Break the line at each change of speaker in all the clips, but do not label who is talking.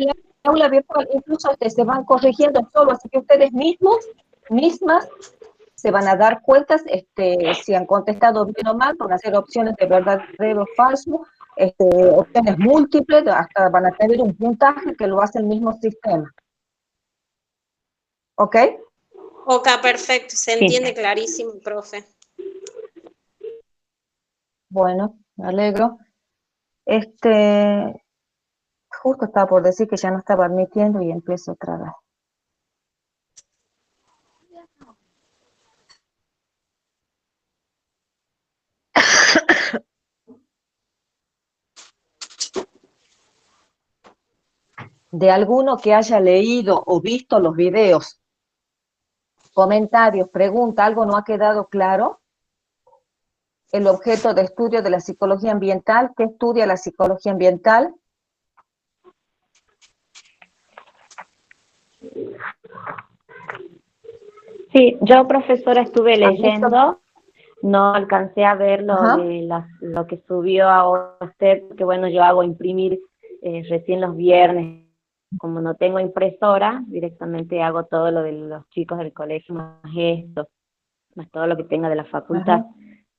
el aula virtual incluso se van corrigiendo solo, así que ustedes mismas, se van a dar cuenta si han contestado bien o mal, van a hacer opciones de verdadero o falso, opciones múltiples, hasta van a tener un puntaje que lo hace el mismo sistema. ¿Ok?
Ok, perfecto, se entiende clarísimo, profe.
Bueno, me alegro. Justo estaba por decir que ya no estaba admitiendo y empiezo otra vez. De alguno que haya leído o visto los videos, comentarios, pregunta, ¿algo no ha quedado claro? El objeto de estudio de la psicología ambiental, ¿qué estudia la psicología ambiental?
Sí, yo, profesora, estuve leyendo, no alcancé a ver lo que subió ahora usted, porque bueno, yo hago imprimir recién los viernes. Como no tengo impresora, directamente hago todo lo de los chicos del colegio, más esto, más todo lo que tenga de la facultad.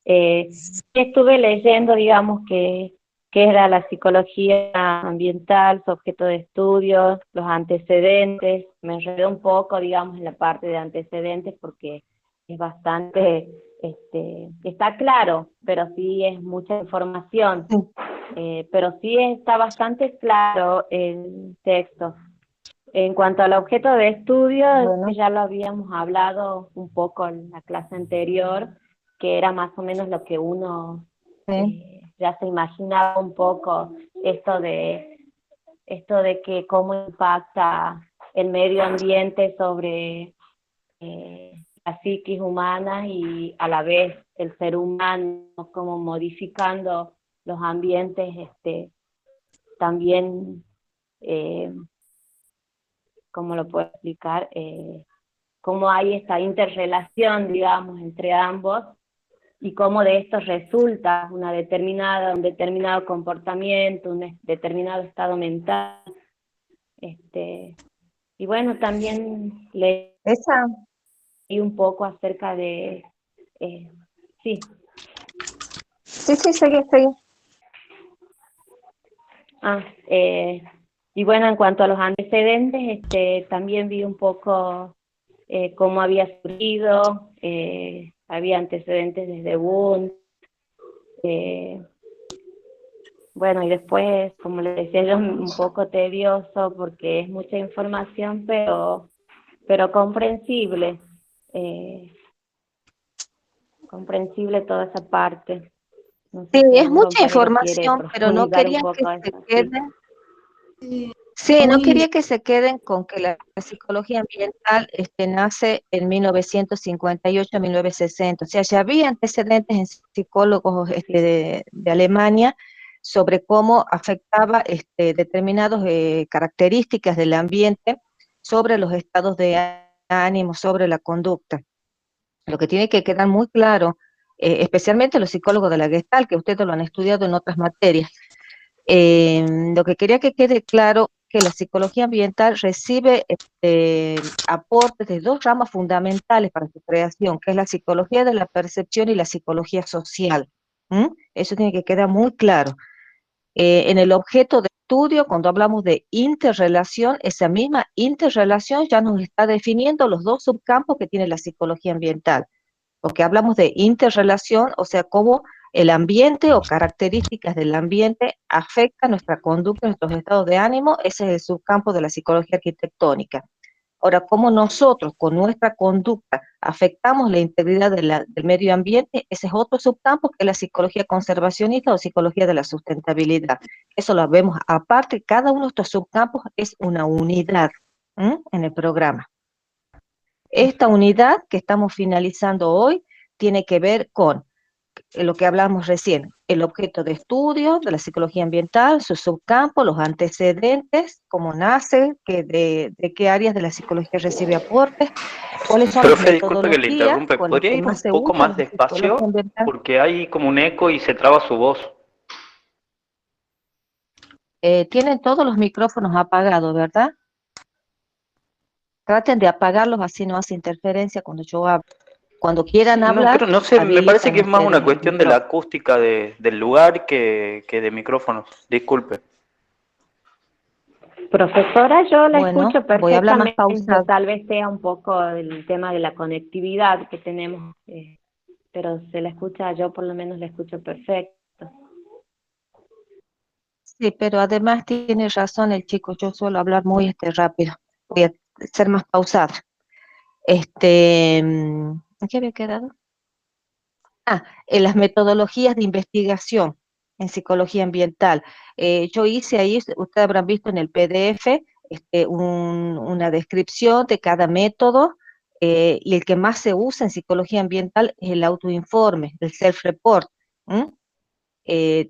Estuve leyendo, digamos, que era la psicología ambiental, su objeto de estudio, los antecedentes. Me enredé un poco, digamos, en la parte de antecedentes porque es bastante, está claro, pero sí es mucha información. Pero sí está bastante claro el texto. En cuanto al objeto de estudio, ya lo habíamos hablado un poco en la clase anterior, que era más o menos lo que uno ya se imaginaba un poco, esto de que cómo impacta el medio ambiente sobre la psiquis humana y a la vez el ser humano, como modificando los ambientes, también, ¿cómo lo puedo explicar? Cómo hay esta interrelación, digamos, entre ambos, y cómo de esto resulta un determinado comportamiento, un determinado estado mental. Y bueno, también leí un poco acerca de... sí.
Sí, seguí.
Y bueno, en cuanto a los antecedentes, también vi un poco cómo había surgido, había antecedentes desde Wundt, bueno, y después, como les decía yo, un poco tedioso porque es mucha información, pero comprensible, comprensible toda esa parte. No sé
Sí,
si
es
algún
mucha
compañero quiere
información, pero no
profundizar un
quería que
poco
se
eso.
queden. Sí, no quería que se queden con que la psicología ambiental nace en 1958-1960. O sea, ya había antecedentes en psicólogos de Alemania sobre cómo afectaba determinadas características del ambiente sobre los estados de ánimo, sobre la conducta. Lo que tiene que quedar muy claro, especialmente los psicólogos de la Gestalt, que ustedes lo han estudiado en otras materias, lo que quería que quede claro que la psicología ambiental recibe aportes de dos ramas fundamentales para su creación, que es la psicología de la percepción y la psicología social. Eso tiene que quedar muy claro. En el objeto de estudio, cuando hablamos de interrelación, esa misma interrelación ya nos está definiendo los dos subcampos que tiene la psicología ambiental. Porque hablamos de interrelación, o sea, cómo el ambiente o características del ambiente afectan nuestra conducta, nuestros estados de ánimo. Ese es el subcampo de la psicología arquitectónica. Ahora, cómo nosotros con nuestra conducta afectamos la integridad del medio ambiente, ese es otro subcampo que es la psicología conservacionista o psicología de la sustentabilidad. Eso lo vemos aparte, cada uno de estos subcampos es una unidad en el programa. Esta unidad que estamos finalizando hoy tiene que ver con lo que hablamos recién, el objeto de estudio de la psicología ambiental, sus subcampos, los antecedentes, cómo nace, de qué áreas de la psicología recibe aportes, cuáles son las
Profe, disculpe que le
metodologías
interrumpe,
con las
¿podría
que
ir un
más se
poco
usa
más
en la psicología
despacio?
ambiental.
Porque hay como un eco y se traba su voz.
Tienen todos los micrófonos apagados, ¿verdad? Traten de apagarlos, así no hace interferencia cuando yo hablo. Cuando quieran
Sí, no,
hablar,
no sé, me parece
habilitan
que es más
ustedes
una
el
cuestión de la
micrófono.
acústica del lugar que de micrófonos. Disculpe.
Profesora, yo la
Bueno,
escucho
voy a hablar más
perfectamente,
pausado.
tal vez sea un poco el tema de la conectividad que tenemos, pero se la escucha, yo por lo menos la escucho perfecto.
Sí, pero además tiene razón el chico, yo suelo hablar muy rápido. Voy a ser más pausada. ¿En qué había quedado? En las metodologías de investigación en psicología ambiental. Yo hice ahí, ustedes habrán visto en el PDF, una descripción de cada método, y el que más se usa en psicología ambiental es el autoinforme, el self-report. ¿M?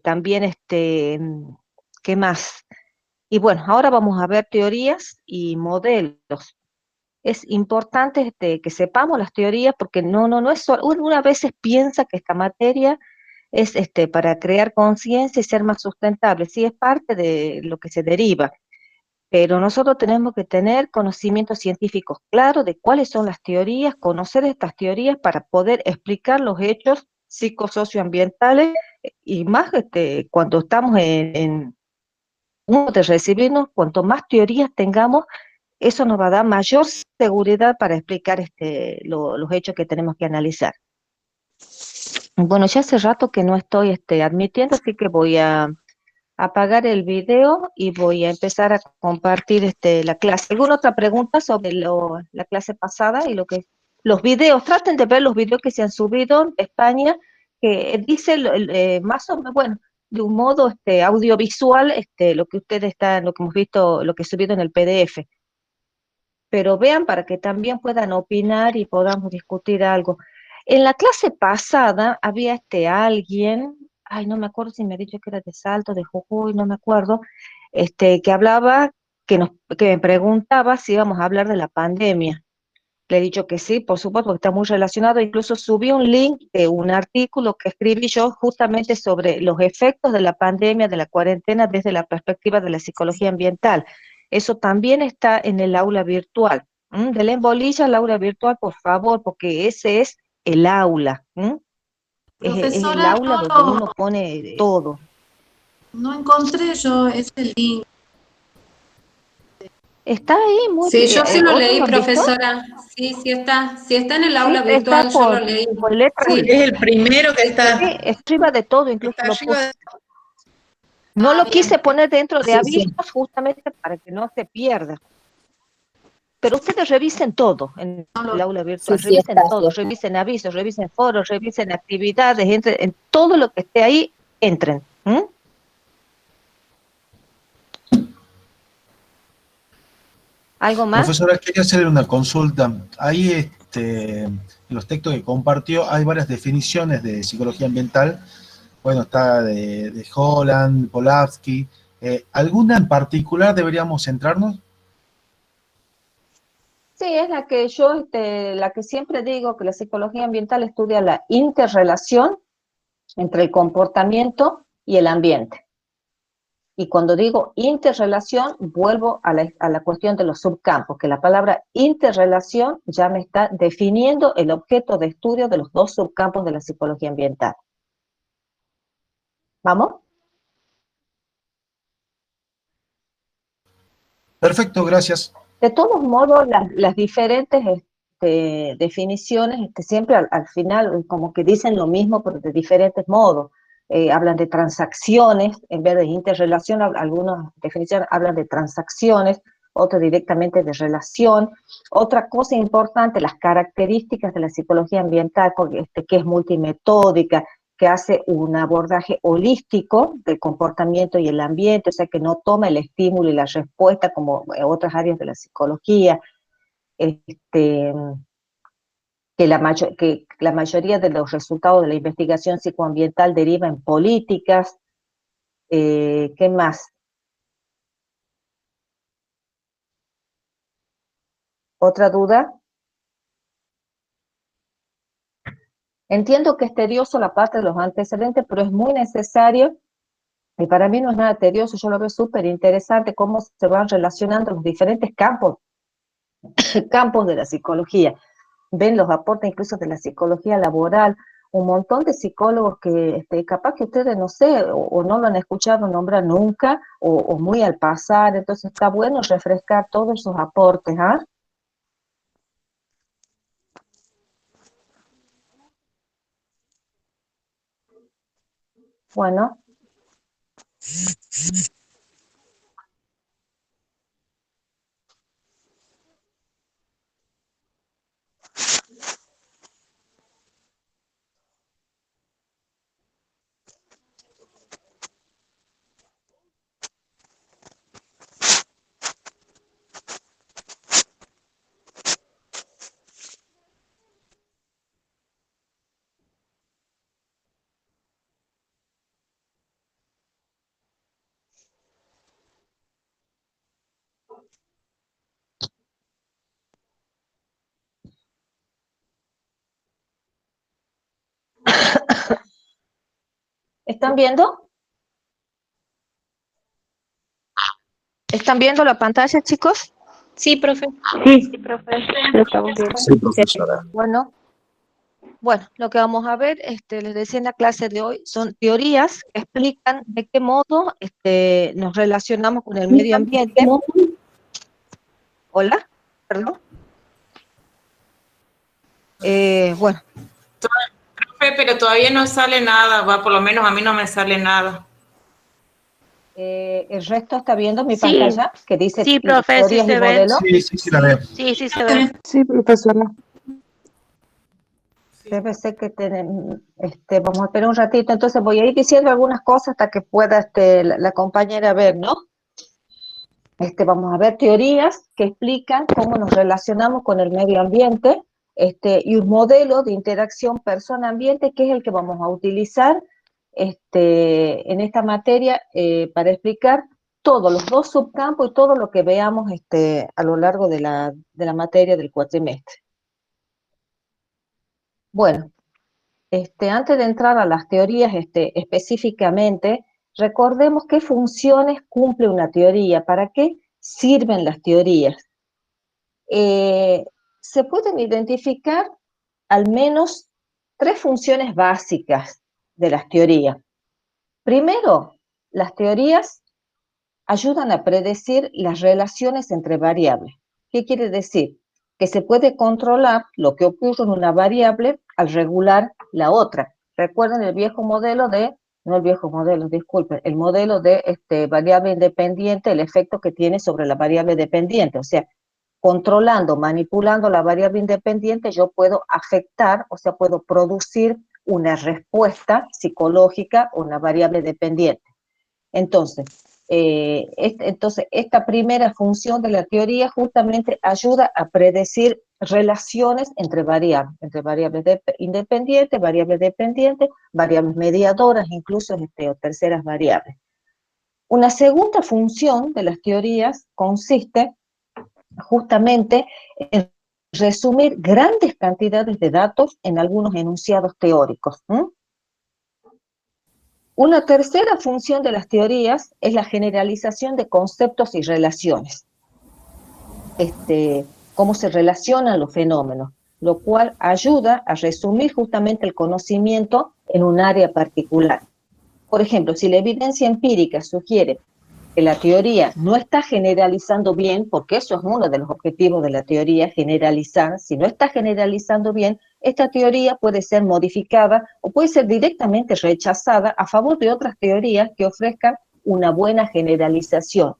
También, ¿qué más? Y bueno, ahora vamos a ver teorías y modelos. Es importante que sepamos las teorías porque no es solo, uno a veces piensa que esta materia es para crear conciencia y ser más sustentable. Sí, es parte de lo que se deriva, pero nosotros tenemos que tener conocimientos científicos claros de cuáles son las teorías, conocer estas teorías para poder explicar los hechos psicosocioambientales y más cuando estamos en uno de recibirnos, cuanto más teorías tengamos, eso nos va a dar mayor seguridad para explicar los hechos que tenemos que analizar. Bueno, ya hace rato que no estoy admitiendo, así que voy a apagar el video y voy a empezar a compartir la clase. ¿Alguna otra pregunta sobre la clase pasada y los videos? Traten de ver los videos que se han subido de España, que dice más o menos, bueno, de un modo audiovisual, lo que ustedes lo que hemos visto, lo que he subido en el PDF. Pero vean para que también puedan opinar y podamos discutir algo. En la clase pasada había alguien, ay, no me acuerdo si me ha dicho que era de Salto, de Jujuy, no me acuerdo, que hablaba, que me preguntaba si íbamos a hablar de la pandemia. Le he dicho que sí, por supuesto, porque está muy relacionado. Incluso subí un link de un artículo que escribí yo justamente sobre los efectos de la pandemia, de la cuarentena, desde la perspectiva de la psicología ambiental. Eso también está en el aula virtual. Denle en bolilla al aula virtual, por favor, porque ese es el aula. Es el
Profesora,
aula donde uno pone todo.
no encontré yo ese link.
Está ahí,
Sí, yo sí lo
¿otros
leí,
lo han visto?
profesora. Sí, sí está en el
Sí,
aula
está
virtual, yo lo leí.
por letras.
Sí,
Es el primero que
Sí,
está,
arriba de todo, incluso
está
lo
arriba
puse.
de...
No
Ah,
lo quise
bien.
poner dentro de
Sí, sí.
avisos justamente para que no se pierda. Pero ustedes revisen todo en
No
el
lo...
aula
Sí,
virtual,
sí
revisen
está, sí
todo,
está.
revisen avisos, revisen foros, revisen actividades, entren, en todo lo que esté ahí, entren. ¿Algo más?
Profesora, quería hacerle una consulta. Ahí, en los textos que compartió, hay varias definiciones de psicología ambiental. Bueno, está de Holland, Polanski. ¿Alguna en particular deberíamos centrarnos?
Sí, es la que yo, la que siempre digo que la psicología ambiental estudia la interrelación entre el comportamiento y el ambiente. Y cuando digo interrelación, vuelvo a la cuestión de los subcampos, que la palabra interrelación ya me está definiendo el objeto de estudio de los dos subcampos de la psicología ambiental. ¿Vamos?
Perfecto, gracias.
De todos modos, las diferentes definiciones siempre al final como que dicen lo mismo, pero de diferentes modos. Hablan de transacciones, en vez de interrelación, algunas definiciones hablan de transacciones, otras directamente de relación. Otra cosa importante, las características de la psicología ambiental, que es multimetódica, que hace un abordaje holístico del comportamiento y el ambiente, o sea, que no toma el estímulo y la respuesta como otras áreas de la psicología, este, que la mayoría de los resultados de la investigación psicoambiental deriva en políticas. ¿Qué más? ¿Otra duda? Entiendo que es tedioso la parte de los antecedentes, pero es muy necesario Y para mí no es nada tedioso, yo lo veo súper interesante cómo se van relacionando los diferentes campos, campos de la psicología. Ven los aportes incluso de la psicología laboral, un montón de psicólogos que capaz que ustedes no sé, o no lo han escuchado nombrar nunca, o muy al pasar, entonces está bueno refrescar todos esos aportes, ¿ah? Bueno. ¿Están viendo? ¿Están viendo la pantalla, chicos?
Sí, profe.
Sí, profe, lo estamos viendo.
Sí, profesora.
Bueno, lo que vamos a ver, les decía en la clase de hoy, son teorías que explican de qué modo nos relacionamos con el medio ambiente. Hola, perdón. Bueno.
Profe, pero todavía no sale nada, va, por lo menos a mí no me sale nada.
¿El resto está viendo mi pantalla? Que dice
Sí, profe, sí
teorías y
se ve.
modelos.
Sí, la veo.
Sí se ve.
Sí, profesora.
Debe ser que vamos a esperar un ratito, entonces voy a ir diciendo algunas cosas hasta que pueda la compañera ver, ¿no? Vamos a ver teorías que explican cómo nos relacionamos con el medio ambiente, y un modelo de interacción persona-ambiente que es el que vamos a utilizar en esta materia para explicar todos los dos subcampos y todo lo que veamos a lo largo de la materia del cuatrimestre. Bueno, antes de entrar a las teorías específicamente, recordemos qué funciones cumple una teoría, para qué sirven las teorías. Se pueden identificar al menos 3 funciones básicas de las teorías. Primero, las teorías ayudan a predecir las relaciones entre variables. ¿Qué quiere decir? Que se puede controlar lo que ocurre en una variable al regular la otra. Recuerden el viejo modelo no el viejo modelo, disculpen, el modelo de variable independiente, el efecto que tiene sobre la variable dependiente. O sea, controlando, manipulando la variable independiente, yo puedo afectar, o sea, puedo producir una respuesta psicológica a una variable dependiente. Entonces, esta primera función de la teoría justamente ayuda a predecir relaciones entre variables independientes, variables dependientes, variables mediadoras, incluso o terceras variables. Una segunda función de las teorías consiste justamente en resumir grandes cantidades de datos en algunos enunciados teóricos. Una tercera función de las teorías es la generalización de conceptos y relaciones. Cómo se relacionan los fenómenos, lo cual ayuda a resumir justamente el conocimiento en un área particular. Por ejemplo, si la evidencia empírica sugiere que la teoría no está generalizando bien, porque eso es uno de los objetivos de la teoría, generalizar. Si no está generalizando bien, esta teoría puede ser modificada o puede ser directamente rechazada a favor de otras teorías que ofrezcan una buena generalización.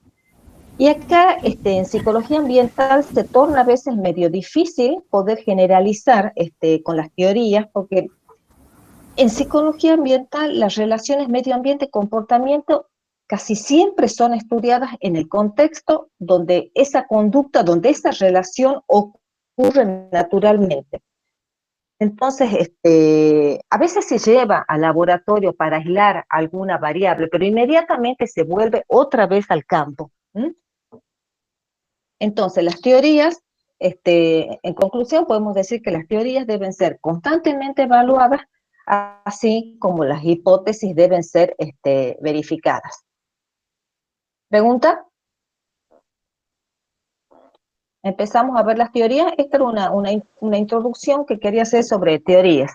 Y acá, en psicología ambiental, se torna a veces medio difícil poder generalizar con las teorías, porque en psicología ambiental las relaciones medio ambiente-comportamiento casi siempre son estudiadas en el contexto donde esa conducta, donde esa relación ocurre naturalmente. Entonces, a veces se lleva al laboratorio para aislar alguna variable, pero inmediatamente se vuelve otra vez al campo. Entonces, las teorías, en conclusión, podemos decir que las teorías deben ser constantemente evaluadas así como las hipótesis deben ser verificadas. ¿Pregunta? Empezamos a ver las teorías. Esta era una introducción que quería hacer sobre teorías.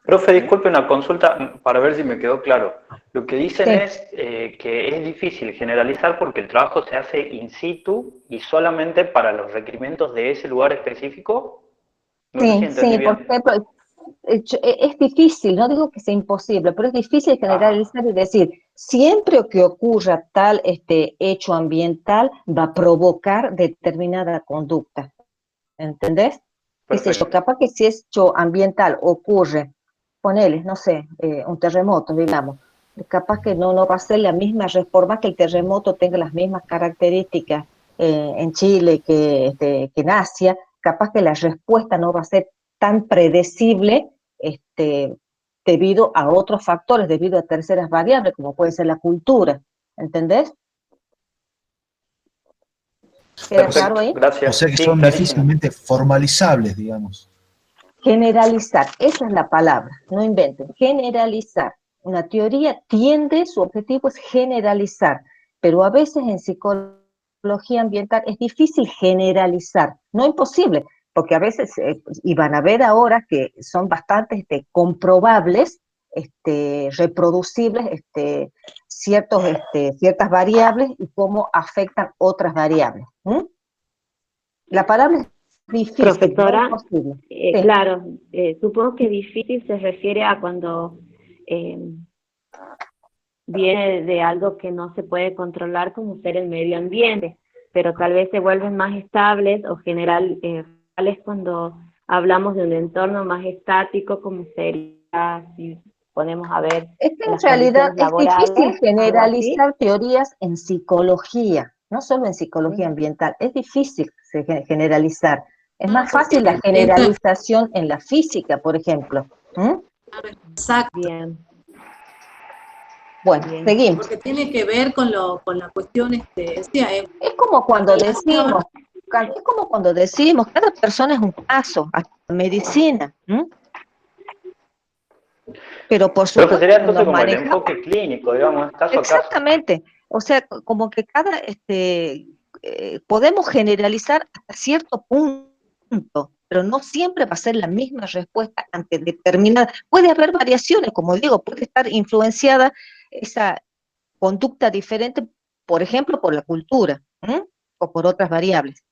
Profe, disculpe una consulta para ver si me quedó claro. Lo que dicen
Sí.
es que es difícil generalizar porque el trabajo se hace in situ y solamente para los requerimientos de ese lugar específico. No sé si entendí
Sí, por
bien.
ejemplo, es difícil, no digo que sea imposible, pero es difícil generalizar y decir, siempre que ocurra tal hecho ambiental va a provocar determinada conducta, ¿entendés? Qué sé yo,
Perfecto.
capaz que si hecho ambiental ocurre, ponele, no sé, un terremoto, digamos, capaz que no va a ser la misma reforma, que el terremoto tenga las mismas características en Chile que en Asia, capaz que la respuesta no va a ser tan predecible debido a otros factores, debido a terceras variables, como puede ser la cultura, ¿entendés? ¿Queda claro
Perfecto,
ahí?
O
gracias.
sea que
Sí,
son
clarísimo.
difícilmente formalizables, digamos.
Generalizar, esa es la palabra, no inventen, generalizar. Una teoría tiende, su objetivo es generalizar, pero a veces en psicología ambiental es difícil generalizar, no imposible, porque a veces, y van a ver ahora que son bastante comprobables, reproducibles, ciertas variables y cómo afectan otras variables. La palabra es difícil, no
Profesora,
imposible. Sí.
claro, supongo que difícil se refiere a cuando eh, viene de algo que no se puede controlar como ser el medio ambiente, pero tal vez se vuelven más estables o reales cuando hablamos de un entorno más estático como sería, si ponemos a ver
Es que en
las
realidad
condiciones
es difícil
laborales, algo así.
generalizar teorías en psicología, no solo en psicología
Mm,
ambiental, es difícil generalizar. Es
Claro,
más
porque
fácil la
entra,
generalización en la física, por ejemplo.
exacto,
bien,
Bueno,
bien.
seguimos.
porque tiene que ver con la cuestión, decía,
Es como
en
cuando decimos,
relación,
cada persona es un caso, hasta medicina. Pero por
Profe,
supuesto
sería
que nos
entonces como el
manejamos.
enfoque clínico, digamos, caso a caso.
Exactamente, o sea, como que podemos generalizar hasta cierto punto, pero no siempre va a ser la misma respuesta ante determinada. Puede haber variaciones, como digo, puede estar influenciada esa conducta diferente, por ejemplo, por la cultura, o por otras variables.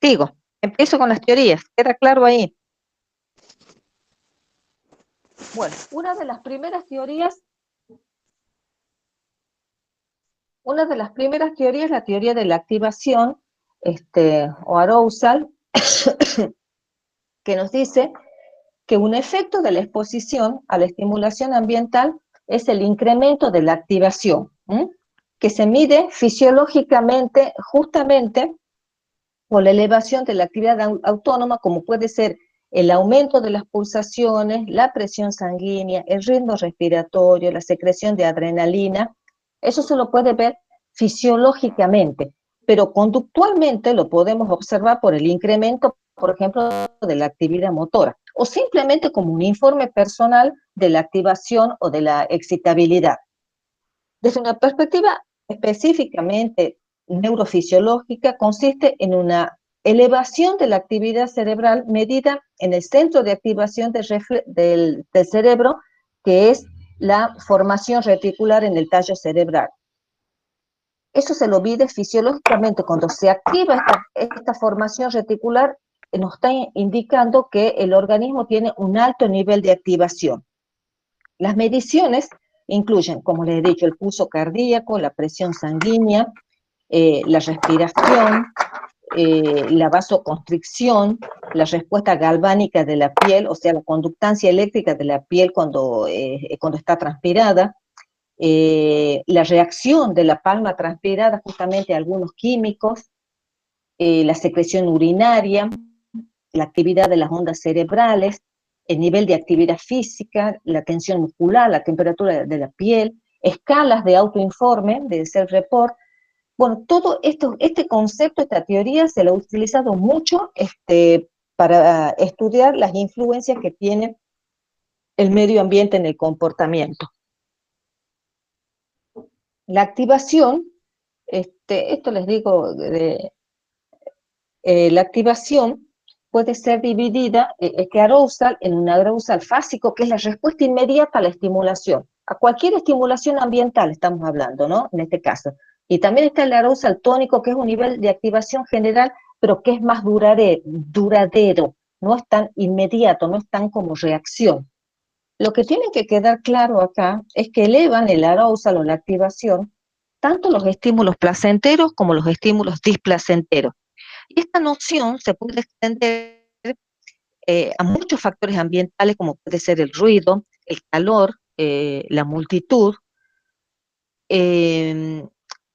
Digo, empiezo con las teorías, ¿queda claro ahí? Bueno, una de las primeras teorías es la teoría de la activación, o arousal, que nos dice que un efecto de la exposición a la estimulación ambiental es el incremento de la activación, que se mide fisiológicamente justamente por la elevación de la actividad autónoma, como puede ser el aumento de las pulsaciones, la presión sanguínea, el ritmo respiratorio, la secreción de adrenalina. Eso se lo puede ver fisiológicamente, pero conductualmente lo podemos observar por el incremento, por ejemplo, de la actividad motora, o simplemente como un informe personal de la activación o de la excitabilidad. Desde una perspectiva específicamente neurofisiológica, consiste en una elevación de la actividad cerebral medida en el centro de activación del cerebro, que es la formación reticular en el tallo cerebral. Eso se lo mide fisiológicamente. Cuando se activa esta formación reticular, nos está indicando que el organismo tiene un alto nivel de activación. Las mediciones incluyen, como les he dicho, el pulso cardíaco, la presión sanguínea, la respiración, la vasoconstricción, la respuesta galvánica de la piel, o sea, la conductancia eléctrica de la piel cuando está transpirada, la reacción de la palma transpirada justamente a algunos químicos, la secreción urinaria, la actividad de las ondas cerebrales, el nivel de actividad física, la tensión muscular, la temperatura de la piel, escalas de autoinforme, de self-report. Bueno, todo este concepto, esta teoría se lo ha utilizado mucho para estudiar las influencias que tiene el medio ambiente en el comportamiento. La activación, esto les digo, la activación puede ser dividida, este arousal, en un arousal fásico, que es la respuesta inmediata a la estimulación. A cualquier estimulación ambiental estamos hablando, ¿no? En este caso. Y también está el arousal tónico, que es un nivel de activación general, pero que es más duradero, no es tan inmediato, no es tan como reacción. Lo que tiene que quedar claro acá es que elevan el arousal o la activación tanto los estímulos placenteros como los estímulos displacenteros. Y esta noción se puede extender a muchos factores ambientales, como puede ser el ruido, el calor, la multitud.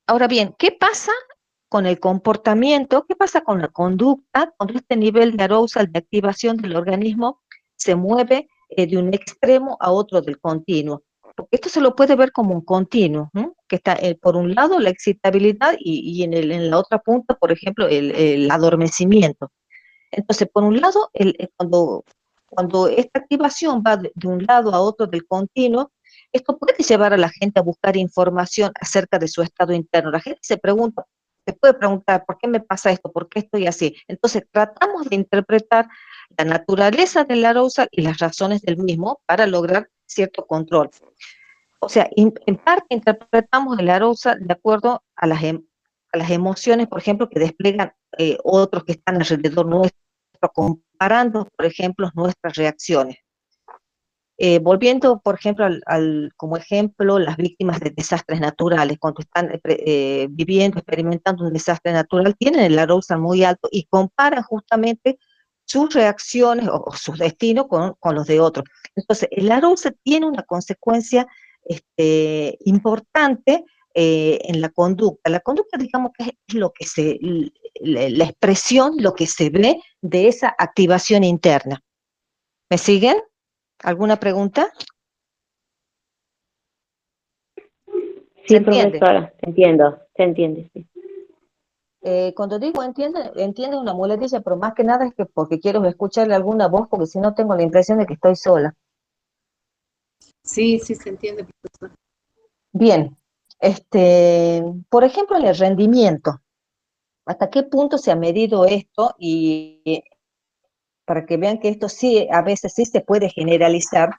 Ahora bien, ¿qué pasa con el comportamiento? ¿Qué pasa con la conducta cuando este nivel de arousal, de activación del organismo, se mueve de un extremo a otro del continuo? Porque esto se lo puede ver como un continuo, ¿no? Que está por un lado la excitabilidad y en la otra punta, por ejemplo, el adormecimiento. Entonces, por un lado, cuando esta activación va de un lado a otro del continuo, esto puede llevar a la gente a buscar información acerca de su estado interno. La gente se puede preguntar, ¿por qué me pasa esto? ¿Por qué estoy así? Entonces, tratamos de interpretar la naturaleza del arousal y las razones del mismo para lograr cierto control. O sea, en parte interpretamos el arousal de acuerdo a las emociones, por ejemplo, que despliegan otros que están alrededor nuestro, comparando, por ejemplo, nuestras reacciones. Volviendo, por ejemplo, como ejemplo, las víctimas de desastres naturales, cuando están viviendo, experimentando un desastre natural, tienen el arousal muy alto y comparan justamente sus reacciones o sus destinos con los de otros. Entonces, el arousal tiene una consecuencia importante en la conducta. La conducta, digamos, que es lo que la expresión, lo que se ve de esa activación interna. ¿Me siguen? ¿Alguna pregunta?
Sí, profesora, se entiende, sí.
Cuando digo entiende una muletilla, pero más que nada es que porque quiero escucharle alguna voz, porque si no tengo la impresión de que estoy sola.
Sí, sí se entiende, profesora.
Bien, por ejemplo, en el rendimiento, ¿hasta qué punto se ha medido esto? Y para que vean que esto sí, a veces sí se puede generalizar,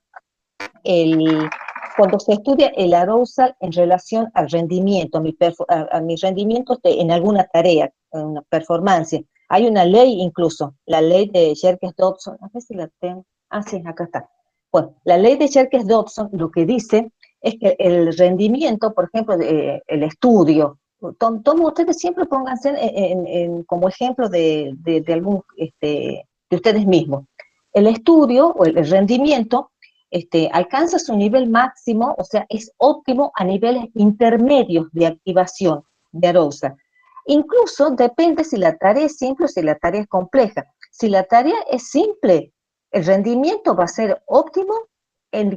cuando se estudia el arousal en relación al rendimiento, a mi rendimiento en alguna tarea, en una performance. Hay una ley incluso, la ley de Yerkes-Dodson, a ver si la tengo, sí, acá está. Bueno, la ley de Yerkes-Dodson lo que dice es que el rendimiento, por ejemplo, el estudio, ustedes siempre pónganse como ejemplo de algún, de ustedes mismos. El estudio o el rendimiento alcanza su nivel máximo, o sea, es óptimo a niveles intermedios de activación de arousal. Incluso depende si la tarea es simple o si la tarea es compleja. Si la tarea es simple, el rendimiento va a ser óptimo,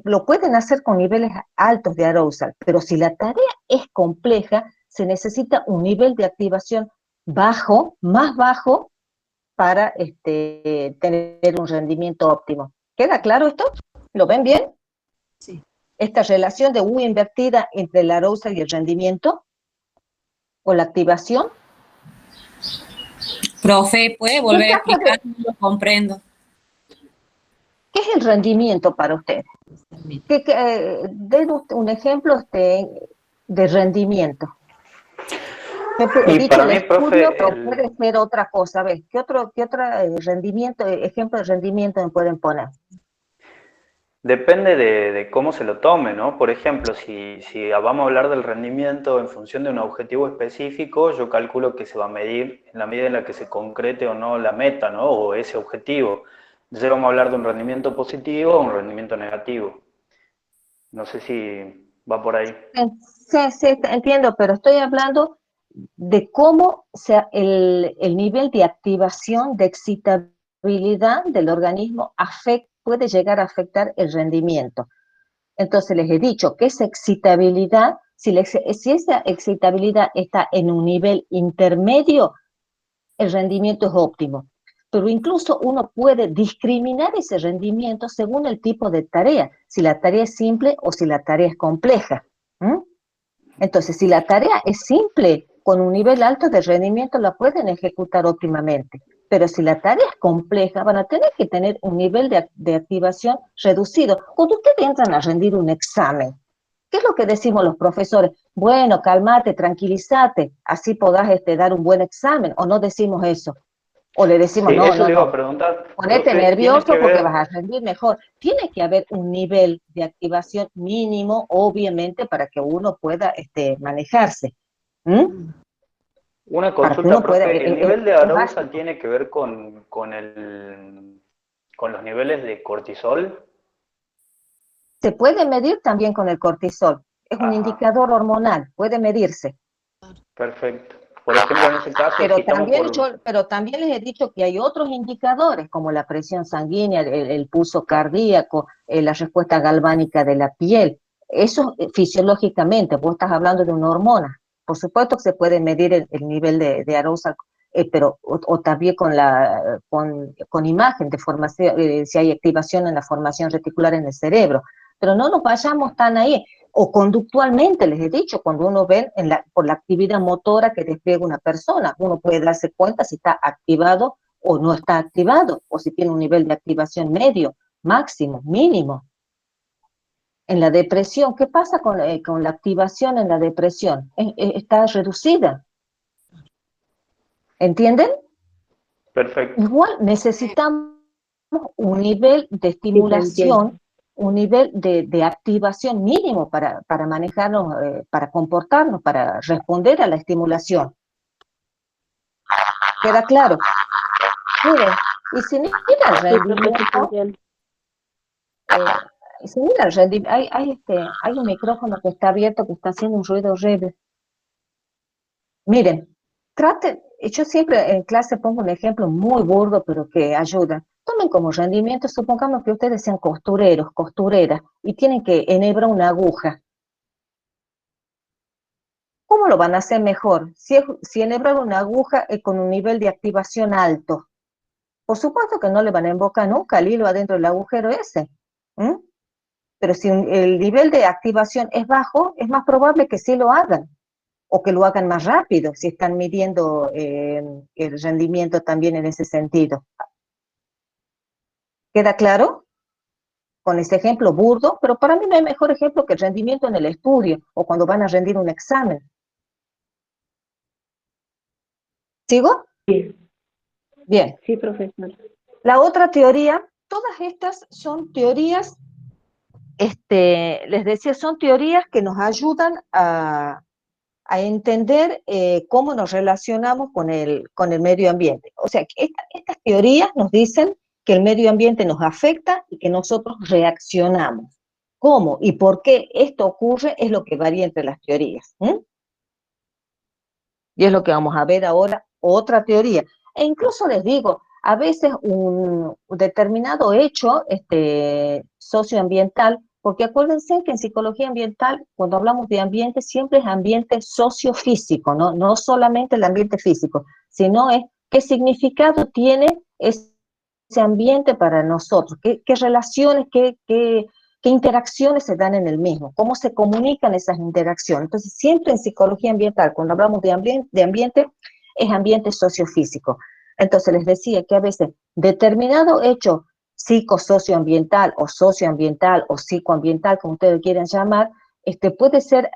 lo pueden hacer con niveles altos de arousal, pero si la tarea es compleja, se necesita un nivel de activación bajo, más bajo, para tener un rendimiento óptimo. ¿Queda claro esto? ¿Lo ven bien?
Sí.
Esta relación de U invertida entre el arousal y el rendimiento, o la activación.
Profe, ¿puede volver a explicar? No lo comprendo.
¿Qué es el rendimiento para usted? Den un ejemplo de rendimiento. He dicho
para
el
mí,
estudio,
profe,
pero puede ser otra cosa. ¿Ves? ¿Qué otro ejemplo de rendimiento me pueden poner?
depende de cómo se lo tome, ¿no? Por ejemplo, si vamos a hablar del rendimiento en función de un objetivo específico, yo calculo que se va a medir en la medida en la que se concrete o no la meta, ¿no? O ese objetivo. Entonces vamos a hablar de un rendimiento positivo o un rendimiento negativo. No sé si va por ahí.
Sí, entiendo, pero estoy hablando de cómo el nivel de activación, de excitabilidad del organismo puede llegar a afectar el rendimiento. Entonces les he dicho que esa excitabilidad, si esa excitabilidad está en un nivel intermedio, el rendimiento es óptimo. pero incluso uno puede discriminar ese rendimiento según el tipo de tarea, si la tarea es simple o si la tarea es compleja. ¿Mm? Entonces, si la tarea es simple, con un nivel alto de rendimiento la pueden ejecutar óptimamente, pero si la tarea es compleja, van a tener que tener un nivel de activación reducido. Cuando ustedes entran a rendir un examen, ¿qué es lo que decimos los profesores? Bueno, cálmate, tranquilízate, así podás dar un buen examen, o no decimos eso. O le decimos,
Sí,
no,
eso
no,
le iba a
no,
preguntar,
ponete
profe, tiene
nervioso
que
porque
ver,
vas a rendir mejor. Tiene que haber un nivel de activación mínimo, obviamente, para que uno pueda manejarse. ¿Mm?
una
Para que
consulta,
uno pueda,
profe, ¿el nivel de
es
arousal
básico.
tiene que ver con los niveles de cortisol?
Se puede medir también con el cortisol. Es un
Ajá,
indicador hormonal, puede medirse.
perfecto. Por ejemplo, en ese caso, si estamos
Pero también les he dicho que hay otros indicadores, como la presión sanguínea, el pulso cardíaco, la respuesta galvánica de la piel. Eso fisiológicamente, vos estás hablando de una hormona. Por supuesto que se puede medir el nivel de arousal, pero o también con imagen de formación, si hay activación en la formación reticular en el cerebro. Pero no nos vayamos tan ahí. O conductualmente, les he dicho, cuando uno ve por la actividad motora que despliega una persona, uno puede darse cuenta si está activado o no está activado, o si tiene un nivel de activación medio, máximo, mínimo. En la depresión, ¿qué pasa con la activación en la depresión? Está reducida. ¿Entienden?
perfecto.
Igual necesitamos un nivel de
Sí, se entiende.
estimulación, un nivel de activación mínimo para manejarnos, para comportarnos, para responder a la estimulación. ¿Queda claro? Miren, y si mira el
Sí, profe, sí se
rendimiento,
entiende.
si mira el rendimiento, hay un micrófono que está abierto que está haciendo un ruido horrible. Miren, traten, yo siempre en clase pongo un ejemplo muy burdo, pero que ayuda. Tomen como rendimiento, supongamos que ustedes sean costureros, costureras, y tienen que enhebrar una aguja. ¿Cómo lo van a hacer mejor? Si enhebran una aguja con un nivel de activación alto. Por supuesto que no le van a embocar nunca el hilo adentro del agujero ese. ¿Mm? Pero si el nivel de activación es bajo, es más probable que sí lo hagan. O que lo hagan más rápido, si están midiendo el rendimiento también en ese sentido. ¿Queda claro? Con ese ejemplo burdo, pero para mí no hay mejor ejemplo que el rendimiento en el estudio o cuando van a rendir un examen. ¿Sigo?
Sí,
Bien.
sí, profesor.
La otra teoría, todas estas son teorías, les decía, son teorías que nos ayudan a entender cómo nos relacionamos con el medio ambiente. O sea, que estas teorías nos dicen que el medio ambiente nos afecta y que nosotros reaccionamos. ¿Cómo y por qué esto ocurre? Es lo que varía entre las teorías. Y es lo que vamos a ver ahora, otra teoría. E incluso les digo, a veces un determinado hecho socioambiental, porque acuérdense que en psicología ambiental, cuando hablamos de ambiente, siempre es ambiente sociofísico, ¿no? No solamente el ambiente físico, sino es qué significado tiene ese ambiente para nosotros, qué relaciones, qué interacciones se dan en el mismo, cómo se comunican esas interacciones. Entonces, siempre en psicología ambiental, cuando hablamos de ambiente es ambiente sociofísico. Entonces, les decía que a veces determinado hecho psicosocioambiental o psicoambiental, como ustedes quieran llamar, puede ser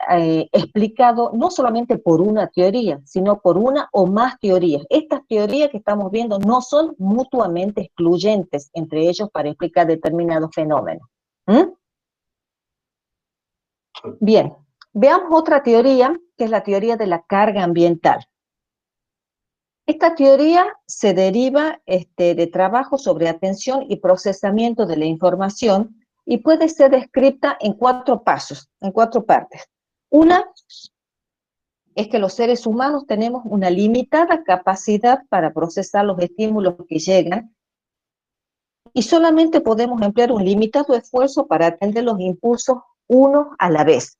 explicado no solamente por una teoría, sino por una o más teorías. Estas teorías que estamos viendo no son mutuamente excluyentes entre ellos para explicar determinados fenómenos. Bien, veamos otra teoría, que es la teoría de la carga ambiental. Esta teoría se deriva de trabajo sobre atención y procesamiento de la información y puede ser descrita en 4 pasos, en 4 partes. Una es que los seres humanos tenemos una limitada capacidad para procesar los estímulos que llegan y solamente podemos emplear un limitado esfuerzo para atender los impulsos uno a la vez.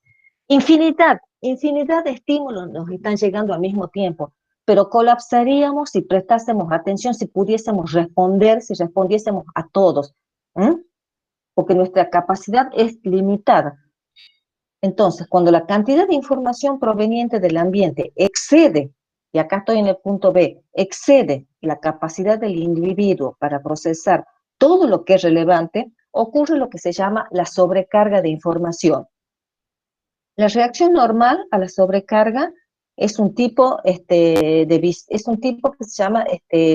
Infinidad de estímulos nos están llegando al mismo tiempo. pero colapsaríamos si prestásemos atención, si pudiésemos responder, si respondiésemos a todos, porque nuestra capacidad es limitada. Entonces, cuando la cantidad de información proveniente del ambiente excede, y acá estoy en el punto B, excede la capacidad del individuo para procesar todo lo que es relevante, ocurre lo que se llama la sobrecarga de información. La reacción normal a la sobrecarga es un tipo, es un tipo que se llama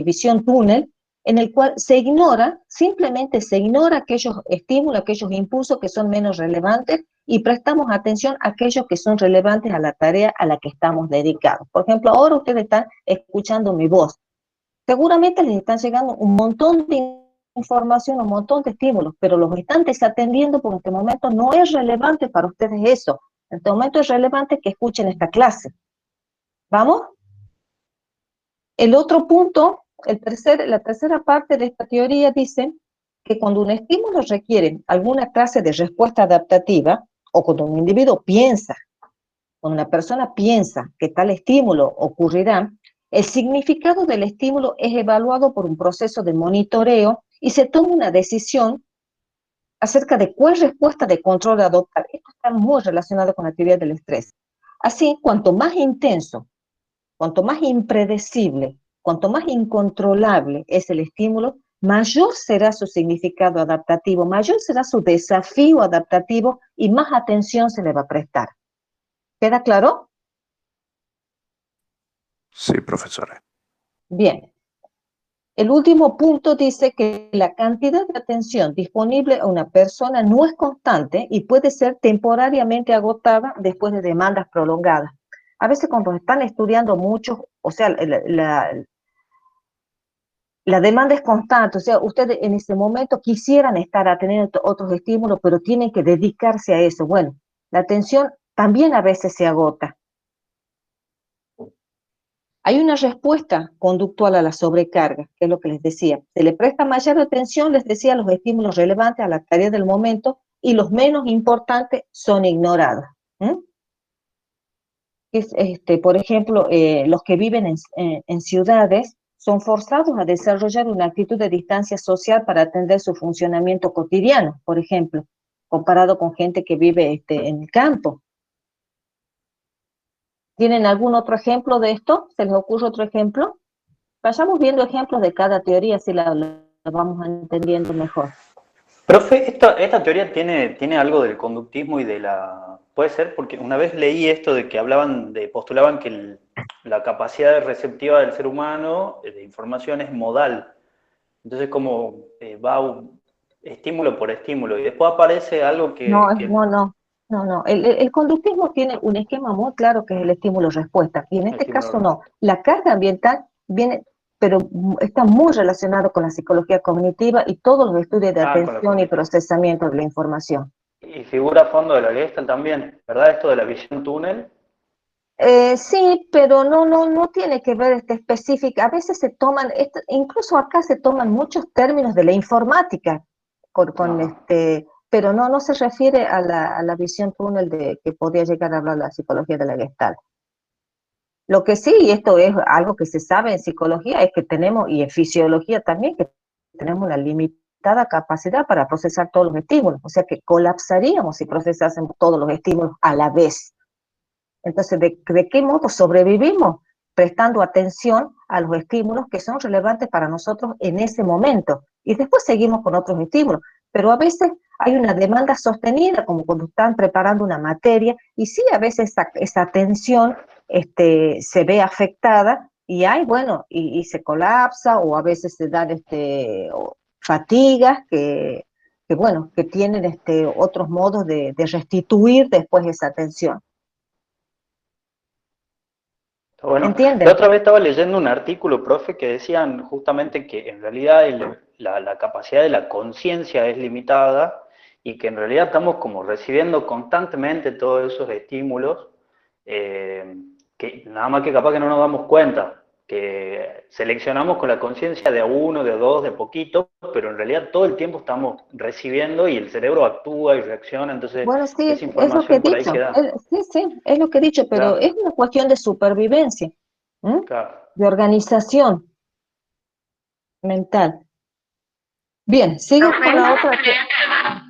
visión túnel, en el cual se ignora, simplemente se ignora aquellos estímulos, aquellos impulsos que son menos relevantes y prestamos atención a aquellos que son relevantes a la tarea a la que estamos dedicados. Por ejemplo, ahora ustedes están escuchando mi voz. Seguramente les están llegando un montón de información, un montón de estímulos, pero los están desatendiendo porque en este momento no es relevante para ustedes eso. En este momento es relevante que escuchen esta clase. ¿Vamos? El otro punto, la tercera parte de esta teoría dice que cuando un estímulo requiere alguna clase de respuesta adaptativa, o cuando un individuo piensa, cuando una persona piensa que tal estímulo ocurrirá, el significado del estímulo es evaluado por un proceso de monitoreo y se toma una decisión acerca de cuál respuesta de control adoptar. Esto está muy relacionado con la teoría del estrés. Así, cuanto más intenso, cuanto más impredecible, cuanto más incontrolable es el estímulo, mayor será su significado adaptativo, mayor será su desafío adaptativo y más atención se le va a prestar. ¿Queda claro?
Sí, profesora.
Bien. El último punto dice que la cantidad de atención disponible a una persona no es constante y puede ser temporariamente agotada después de demandas prolongadas. A veces cuando están estudiando mucho, o sea, la demanda es constante, o sea, ustedes en ese momento quisieran estar atendiendo otros estímulos, pero tienen que dedicarse a eso. Bueno, la atención también a veces se agota. Hay una respuesta conductual a la sobrecarga, que es lo que les decía. Se le presta mayor atención, les decía, a los estímulos relevantes a la tarea del momento y los menos importantes son ignorados. Por ejemplo, los que viven en ciudades son forzados a desarrollar una actitud de distancia social para atender su funcionamiento cotidiano, por ejemplo, comparado con gente que vive en el campo. ¿Tienen algún otro ejemplo de esto? ¿Se les ocurre otro ejemplo? Vayamos viendo ejemplos de cada teoría, así la vamos entendiendo mejor.
Profe, esta teoría tiene algo del conductismo y de la... Puede ser, porque una vez leí esto de que postulaban que la capacidad receptiva del ser humano de información es modal. Entonces como va estímulo por estímulo y después aparece algo que...
No. El conductismo tiene un esquema muy claro que es el estímulo-respuesta. Y en este caso no. La carga ambiental viene, pero está muy relacionado con la psicología cognitiva y todos los estudios de atención y procesamiento de la información.
Y figura a fondo de la Gestalt también, ¿verdad? Esto de la visión túnel.
Sí, pero no tiene que ver específica. A veces se toman, incluso acá se toman muchos términos de la informática pero no se refiere a la visión túnel de que podría llegar a hablar la psicología de la Gestalt. Lo que sí, y esto es algo que se sabe en psicología, es que tenemos, y en fisiología también, que tenemos una limitada capacidad para procesar todos los estímulos, o sea que colapsaríamos si procesásemos todos los estímulos a la vez. Entonces, ¿de qué modo sobrevivimos? Prestando atención a los estímulos que son relevantes para nosotros en ese momento, y después seguimos con otros estímulos, pero a veces hay una demanda sostenida, como cuando están preparando una materia, y sí, a veces esa atención se ve afectada, y y se colapsa, o a veces se dan fatigas que tienen otros modos de restituir después esa atención.
Bueno,
¿Entienden?
la otra vez estaba leyendo un artículo, profe, que decían justamente que en realidad la capacidad de la conciencia es limitada y que en realidad estamos como recibiendo constantemente todos esos estímulos, que nada más que capaz que no nos damos cuenta, que seleccionamos con la conciencia de a uno, de a dos, de poquito, pero en realidad todo el tiempo estamos recibiendo y el cerebro actúa y reacciona, entonces
Bueno, sí,
esa información
es lo que he
por ahí
dicho.
queda.
Sí, es lo que he dicho, pero
Claro.
es una cuestión de supervivencia.
Claro.
de organización mental. Bien, sigo con la otra.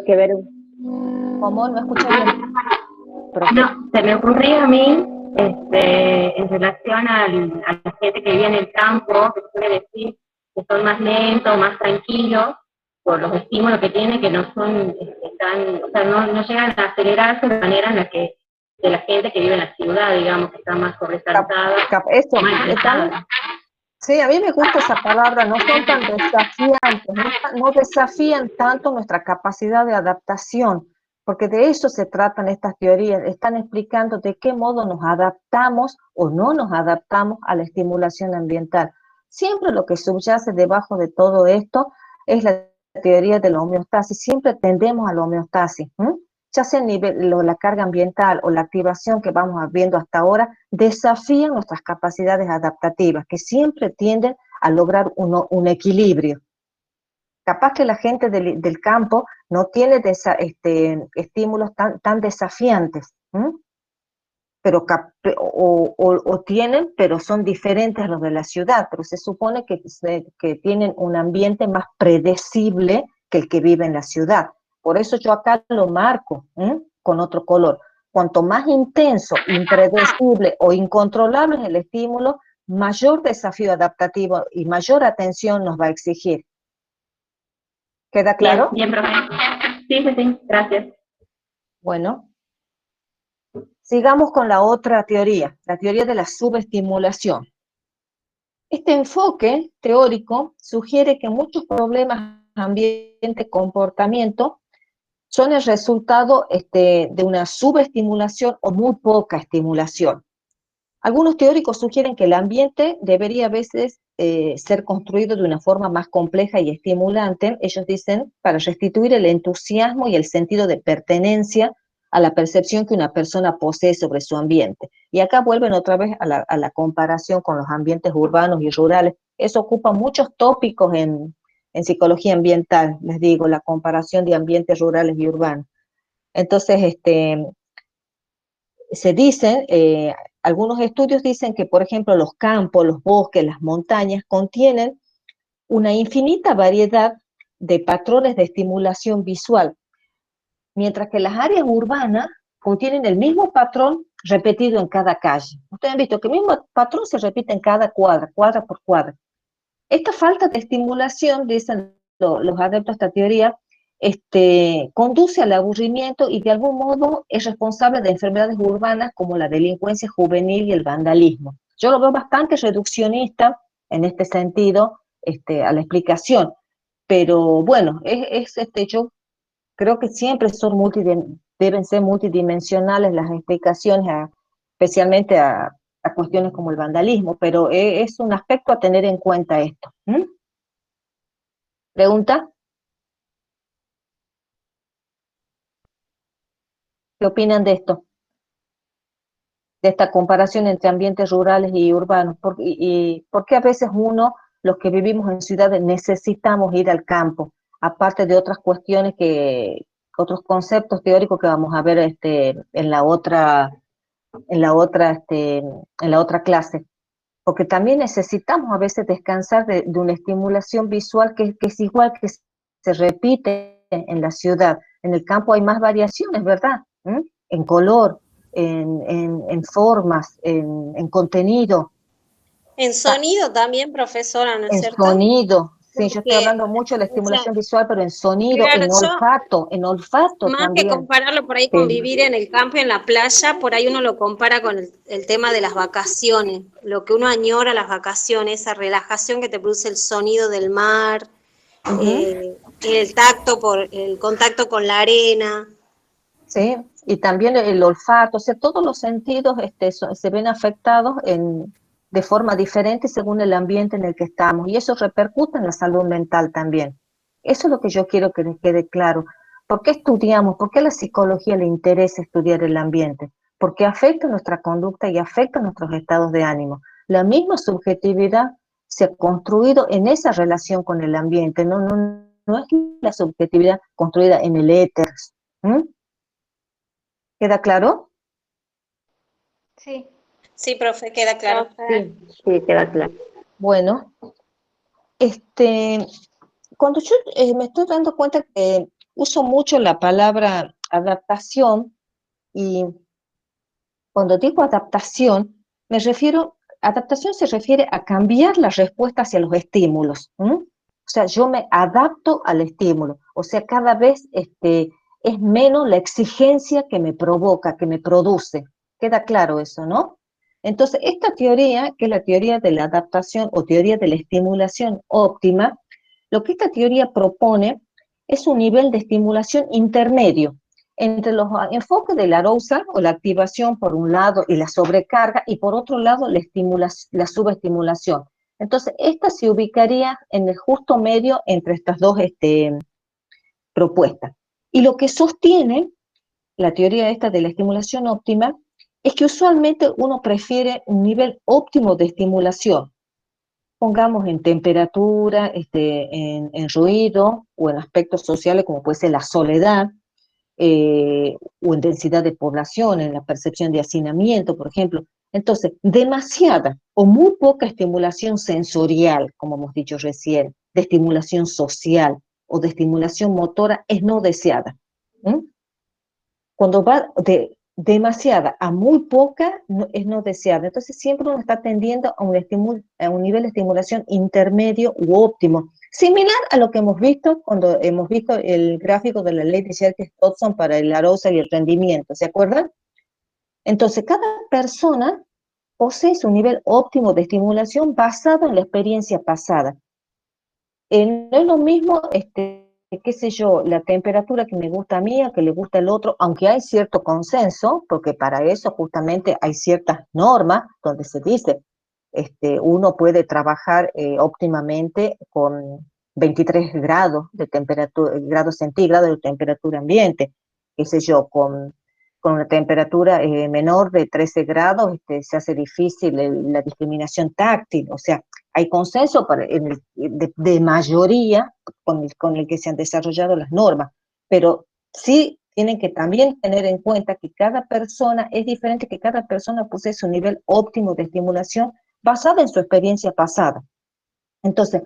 Que ver.
¿Cómo? No escucho bien.
No, se me ocurría a mí, en relación a la gente que vive en el campo, que suele decir que son más lentos, más tranquilos, por los estímulos que tienen, que no son tan, o sea, no llegan a acelerarse de manera en la que de la gente que vive en la ciudad, digamos, que está más sobresaltada,
Esto,
más estresada.
sí, a mí me gusta esa palabra, no son tan desafiantes, no desafían tanto nuestra capacidad de adaptación, porque de eso se tratan estas teorías, están explicando de qué modo nos adaptamos o no nos adaptamos a la estimulación ambiental. Siempre lo que subyace debajo de todo esto es la teoría de la homeostasis, siempre tendemos a la homeostasis, ya sea la carga ambiental o la activación que vamos viendo hasta ahora, desafían nuestras capacidades adaptativas, que siempre tienden a lograr un equilibrio. Capaz que la gente del campo no tiene estímulos tan desafiantes, pero o tienen, pero son diferentes a los de la ciudad, pero se supone que tienen un ambiente más predecible que el que vive en la ciudad. Por eso yo acá lo marco con otro color. Cuanto más intenso, impredecible o incontrolable es el estímulo, mayor desafío adaptativo y mayor atención nos va a exigir. ¿Queda claro?
Bien, profe. Sí, gracias.
Bueno, sigamos con la otra teoría, la teoría de la subestimulación. Este enfoque teórico sugiere que muchos problemas ambiente-comportamiento son el resultado de una subestimulación o muy poca estimulación. Algunos teóricos sugieren que el ambiente debería a veces ser construido de una forma más compleja y estimulante, ellos dicen, para restituir el entusiasmo y el sentido de pertenencia a la percepción que una persona posee sobre su ambiente. Y acá vuelven otra vez a la comparación con los ambientes urbanos y rurales. Eso ocupa muchos tópicos en psicología ambiental, les digo, la comparación de ambientes rurales y urbanos. Entonces, se dicen, algunos estudios dicen que, por ejemplo, los campos, los bosques, las montañas contienen una infinita variedad de patrones de estimulación visual, mientras que las áreas urbanas contienen el mismo patrón repetido en cada calle. Ustedes han visto que el mismo patrón se repite en cada cuadra, cuadra por cuadra. Esta falta de estimulación, dicen los adeptos de esta teoría, conduce al aburrimiento y de algún modo es responsable de enfermedades urbanas como la delincuencia juvenil y el vandalismo. Yo lo veo bastante reduccionista en este sentido a la explicación, pero bueno, yo creo que siempre deben ser multidimensionales las explicaciones, especialmente a cuestiones como el vandalismo, pero es un aspecto a tener en cuenta esto. ¿Pregunta? ¿Qué opinan de esto? De esta comparación entre ambientes rurales y urbanos. ¿Por qué a veces los que vivimos en ciudades, necesitamos ir al campo? Aparte de otras cuestiones otros conceptos teóricos que vamos a ver en la otra clase. Porque también necesitamos a veces descansar de una estimulación visual que es igual que se repite en la ciudad. En el campo hay más variaciones, ¿verdad? En color, en formas, en contenido.
En sonido también, profesora, ¿no es
En
cierto?
sonido. Sí, yo estoy
Porque,
hablando mucho de la estimulación visual, pero en sonido,
claro,
en olfato
más
también.
que compararlo por ahí con vivir en el campo y en la playa, por ahí uno lo compara con el tema de las vacaciones, lo que uno añora las vacaciones, esa relajación que te produce el sonido del mar, el tacto el contacto con la arena.
Sí, y también el olfato, o sea, todos los sentidos se ven afectados de forma diferente según el ambiente en el que estamos, y eso repercute en la salud mental también. Eso es lo que yo quiero que les quede claro. ¿Por qué estudiamos? ¿Por qué a la psicología le interesa estudiar el ambiente? Porque afecta nuestra conducta y afecta nuestros estados de ánimo. La misma subjetividad se ha construido en esa relación con el ambiente, no es la subjetividad construida en el éter. ¿Queda claro?
Sí.
Sí, profe, queda claro.
Sí, sí, queda claro.
Bueno, cuando yo me estoy dando cuenta que uso mucho la palabra adaptación, y cuando digo adaptación, adaptación se refiere a cambiar la respuesta hacia los estímulos. O sea, yo me adapto al estímulo. O sea, cada vez es menos la exigencia que me provoca, que me produce. Queda claro eso, ¿no? Entonces, esta teoría, que es la teoría de la adaptación o teoría de la estimulación óptima, lo que esta teoría propone es un nivel de estimulación intermedio entre los enfoques del arousal o la activación por un lado y la sobrecarga, y por otro lado la subestimulación. Entonces, esta se ubicaría en el justo medio entre estas dos propuestas. Y lo que sostiene la teoría esta de la estimulación óptima es que usualmente uno prefiere un nivel óptimo de estimulación, pongamos en temperatura, en ruido o en aspectos sociales como puede ser la soledad, o en densidad de población, en la percepción de hacinamiento, por ejemplo. Entonces, demasiada o muy poca estimulación sensorial, como hemos dicho recién, de estimulación social o de estimulación motora es no deseada. Cuando va de demasiada a muy poca, es no deseada. Entonces, siempre uno está tendiendo a un nivel de estimulación intermedio u óptimo, similar a lo que hemos visto cuando hemos visto el gráfico de la ley de Yerkes-Dodson para el arousal y el rendimiento, ¿se acuerdan? Entonces, cada persona posee su nivel óptimo de estimulación basado en la experiencia pasada. No es lo mismo, qué sé yo, la temperatura que me gusta a mí, a que le gusta el otro, aunque hay cierto consenso, porque para eso justamente hay ciertas normas donde se dice, uno puede trabajar óptimamente con 23 grados de temperatura, grados centígrados de temperatura ambiente, qué sé yo, con una temperatura menor de 13 grados, se hace difícil la discriminación táctil. O sea, hay consenso de mayoría con el que se han desarrollado las normas, pero sí tienen que también tener en cuenta que cada persona es diferente, que cada persona posee su nivel óptimo de estimulación basado en su experiencia pasada. Entonces,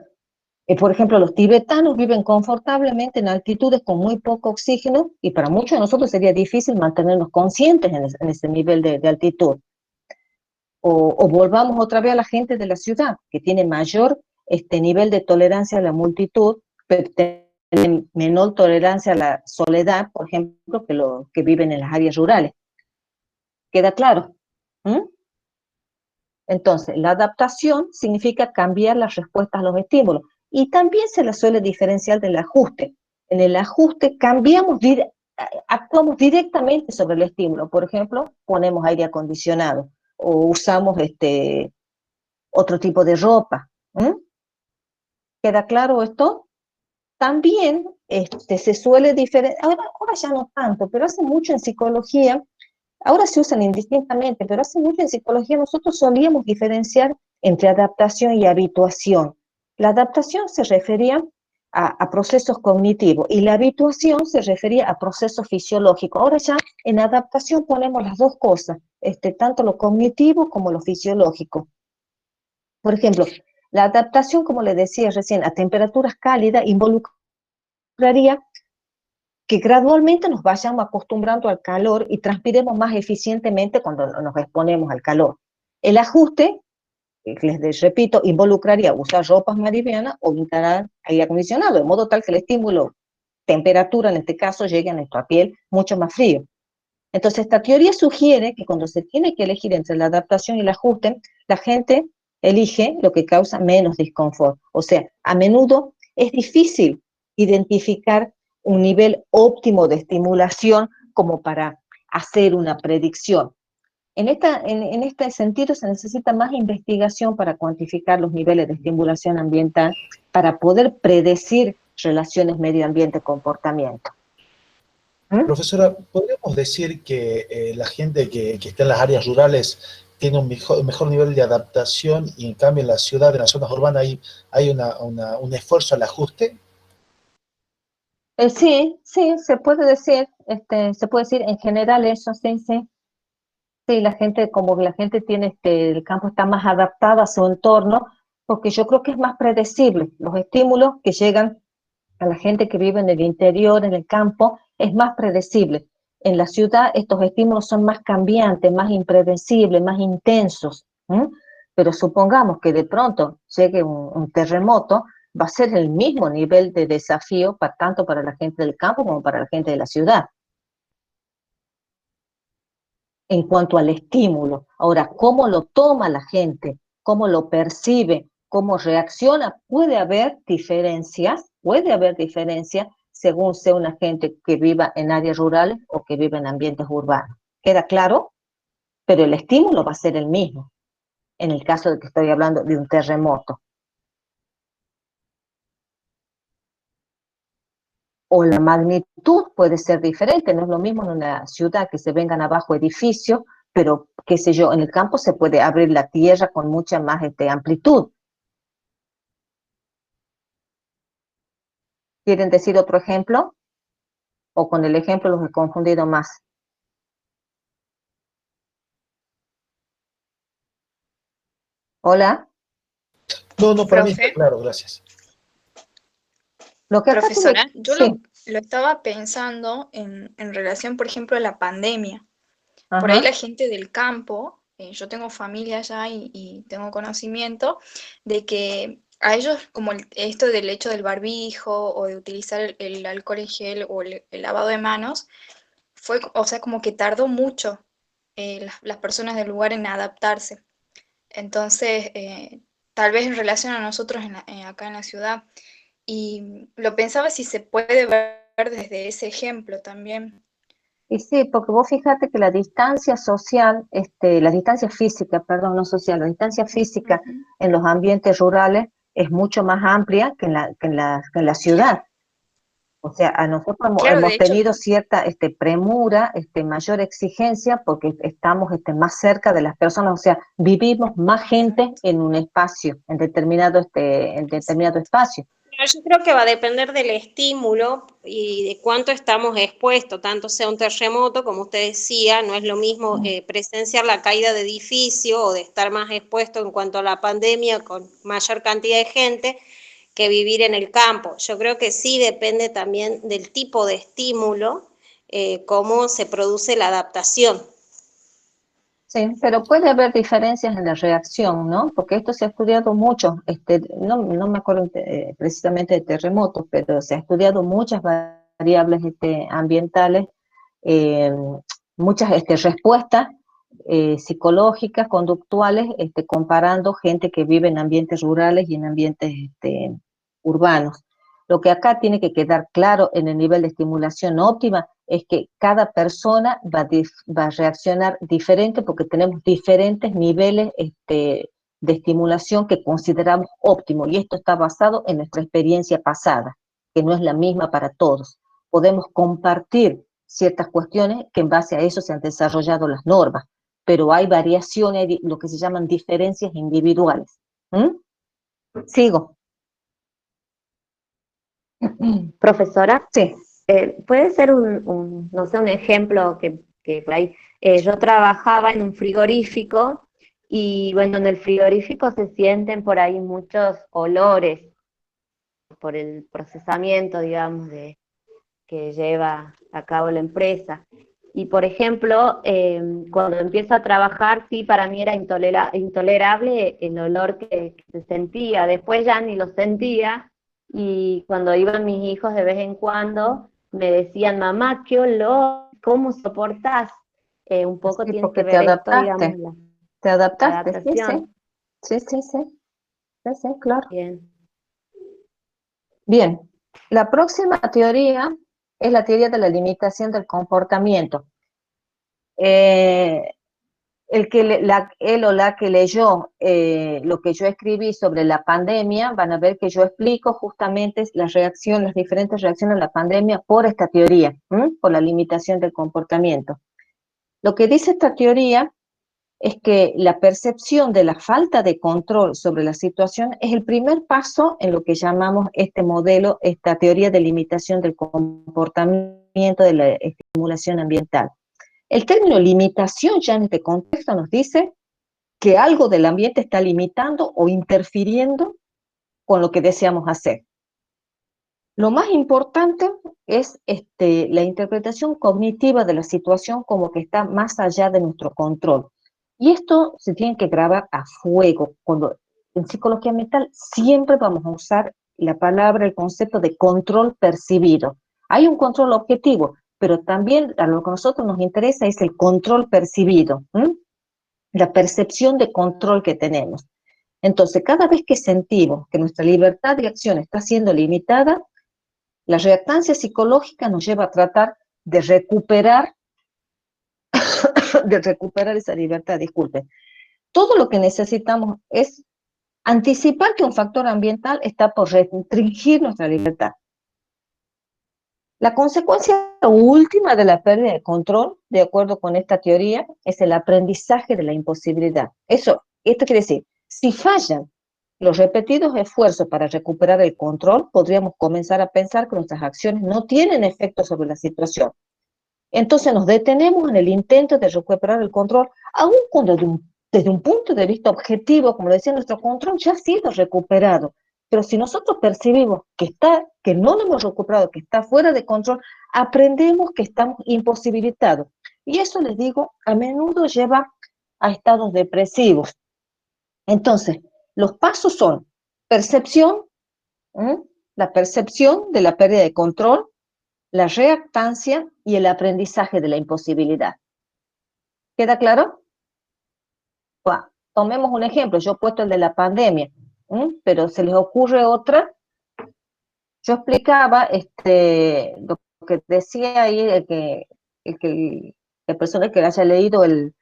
por ejemplo, los tibetanos viven confortablemente en altitudes con muy poco oxígeno, y para muchos de nosotros sería difícil mantenernos conscientes en ese nivel de altitud. O volvamos otra vez a la gente de la ciudad, que tiene mayor nivel de tolerancia a la multitud, pero tiene menor tolerancia a la soledad, por ejemplo, que los que viven en las áreas rurales. ¿Queda claro? Entonces, la adaptación significa cambiar las respuestas a los estímulos, y también se la suele diferenciar del ajuste. En el ajuste actuamos directamente sobre el estímulo. Por ejemplo, ponemos aire acondicionado o usamos otro tipo de ropa. ¿Queda claro esto? También se suele diferenciar, ahora ya no tanto, pero hace mucho en psicología. Ahora se usan indistintamente, pero hace mucho en psicología nosotros solíamos diferenciar entre adaptación y habituación. La adaptación se refería a procesos cognitivos y la habituación se refería a procesos fisiológicos. Ahora ya en adaptación ponemos las dos cosas, tanto lo cognitivo como lo fisiológico. Por ejemplo, la adaptación, como le decía recién, a temperaturas cálidas involucraría que gradualmente nos vayamos acostumbrando al calor y transpiremos más eficientemente cuando nos exponemos al calor. El ajuste, les repito, involucraría usar ropas más livianas o instalar aire acondicionado, de modo tal que el estímulo, temperatura en este caso, llegue a nuestra piel mucho más frío. Entonces, esta teoría sugiere que cuando se tiene que elegir entre la adaptación y el ajuste, la gente elige lo que causa menos disconfort. O sea, a menudo es difícil identificar un nivel óptimo de estimulación como para hacer una predicción. En este sentido se necesita más investigación para cuantificar los niveles de estimulación ambiental para poder predecir relaciones medio ambiente-comportamiento.
Profesora, ¿podríamos decir que la gente que está en las áreas rurales tiene un mejor nivel de adaptación, y en cambio en la ciudad, en las zonas urbanas, hay un esfuerzo al ajuste?
Sí, se puede decir en general eso, sí. Sí, la gente, como que la gente tiene, el campo está más adaptado a su entorno, porque yo creo que es más predecible. Los estímulos que llegan a la gente que vive en el interior, en el campo, es más predecible. En la ciudad estos estímulos son más cambiantes, más impredecibles, más intensos. ¿M? Pero supongamos que de pronto llegue un terremoto, va a ser el mismo nivel de desafío tanto para la gente del campo como para la gente de la ciudad, en cuanto al estímulo. Ahora, ¿cómo lo toma la gente? ¿Cómo lo percibe? ¿Cómo reacciona? Puede haber diferencias según sea una gente que viva en áreas rurales o que viva en ambientes urbanos. ¿Queda claro? Pero el estímulo va a ser el mismo, en el caso de que estoy hablando de un terremoto. O la magnitud puede ser diferente, no es lo mismo en una ciudad que se vengan abajo edificios, pero qué sé yo, en el campo se puede abrir la tierra con mucha más amplitud. ¿Quieren decir otro ejemplo? ¿O con el ejemplo los he confundido más? ¿Hola?
No, para mí está
Profe,
claro, gracias.
Lo que acá
profesora, yo
sí,
lo estaba pensando en relación, por ejemplo, a la pandemia. Por ahí
ajá,
la gente del campo, yo tengo familia allá y tengo conocimiento de que a ellos, como esto del hecho del barbijo o de utilizar el alcohol en gel o el lavado de manos, fue, o sea, como que tardó mucho las personas del lugar en adaptarse. Entonces, tal vez en relación a nosotros acá en la ciudad, y lo pensaba si se puede ver desde ese ejemplo también.
y sí, porque vos fíjate que la distancia social, la distancia física, perdón, no social, la distancia física
Ujú.
en los ambientes rurales es mucho más amplia que en la ciudad. O sea, a nosotros hemos,
Claro, de
hemos
hecho,
tenido cierta premura, mayor exigencia, porque estamos más cerca de las personas, o sea, vivimos más gente en un espacio, en determinado espacio.
Pero yo creo que va a depender del estímulo y de cuánto estamos expuestos, tanto sea un terremoto, como usted decía, no es lo mismo presenciar la caída de edificio o de estar más expuesto en cuanto a la pandemia con mayor cantidad de gente que vivir en el campo. Yo creo que sí depende también del tipo de estímulo, cómo se produce la adaptación.
Sí, pero puede haber diferencias en la reacción, ¿no? Porque esto se ha estudiado mucho, no me acuerdo precisamente de terremotos, pero se ha estudiado muchas variables ambientales, eh, muchas respuestas psicológicas, conductuales, comparando gente que vive en ambientes rurales y en ambientes urbanos. Lo que acá tiene que quedar claro en el nivel de estimulación óptima es que cada persona va a reaccionar diferente porque tenemos diferentes niveles de estimulación que consideramos óptimo, y esto está basado en nuestra experiencia pasada, que no es la misma para todos. Podemos compartir ciertas cuestiones que en base a eso se han desarrollado las normas, pero hay variaciones, lo que se llaman diferencias individuales. ¿Mm? Sigo.
Profesora,
Sí.
puede ser no sé, un ejemplo que por ahí, yo trabajaba en un frigorífico y bueno, en el frigorífico se sienten por ahí muchos olores por el procesamiento, digamos, que lleva a cabo la empresa. Y por ejemplo, cuando empiezo a trabajar, sí, para mí era intolerable el olor que se sentía. Después ya ni lo sentía, y cuando iban mis hijos de vez en cuando, me decían, mamá, qué olor, ¿cómo soportás? Un poco
Sí,
tiene que
porque te
ver esto, digamos,
adaptaste, te
la
adaptaste, sí, sí,
adaptación.
sí, sí, sí, sí, sí, claro.
Bien.
Bien, la próxima teoría es la teoría de la limitación del comportamiento. Eh, él o la que leyó lo que yo escribí sobre la pandemia, van a ver que yo explico justamente las diferentes reacciones a la pandemia por esta teoría, por la limitación del comportamiento. Lo que dice esta teoría es que la percepción de la falta de control sobre la situación es el primer paso en lo que llamamos este modelo, esta teoría de limitación del comportamiento de la estimulación ambiental. El término limitación ya en este contexto nos dice que algo del ambiente está limitando o interfiriendo con lo que deseamos hacer. Lo más importante es la interpretación cognitiva de la situación como que está más allá de nuestro control. Y esto se tiene que grabar a fuego. Cuando en psicología mental siempre vamos a usar la palabra, el concepto de control percibido. Hay un control objetivo, pero también a lo que a nosotros nos interesa es el control percibido, la percepción de control que tenemos. Entonces, cada vez que sentimos que nuestra libertad de acción está siendo limitada, la reactancia psicológica nos lleva a tratar de recuperar esa libertad, disculpe. Todo lo que necesitamos es anticipar que un factor ambiental está por restringir nuestra libertad. La consecuencia última de la pérdida de control, de acuerdo con esta teoría, es el aprendizaje de la imposibilidad. Esto quiere decir, si fallan los repetidos esfuerzos para recuperar el control, podríamos comenzar a pensar que nuestras acciones no tienen efecto sobre la situación. Entonces nos detenemos en el intento de recuperar el control, aun cuando desde un punto de vista objetivo, como decía, nuestro control ya ha sido recuperado. Pero si nosotros percibimos que no lo hemos recuperado, que está fuera de control, aprendemos que estamos imposibilitados. Y eso, les digo, a menudo lleva a estados depresivos. Entonces, los pasos son percepción, la percepción de la pérdida de control, la reactancia y el aprendizaje de la imposibilidad. ¿Queda claro? Bueno, tomemos un ejemplo. Yo he puesto el de la pandemia, pero ¿se les ocurre otra? Yo explicaba lo que decía ahí, la persona que haya leído el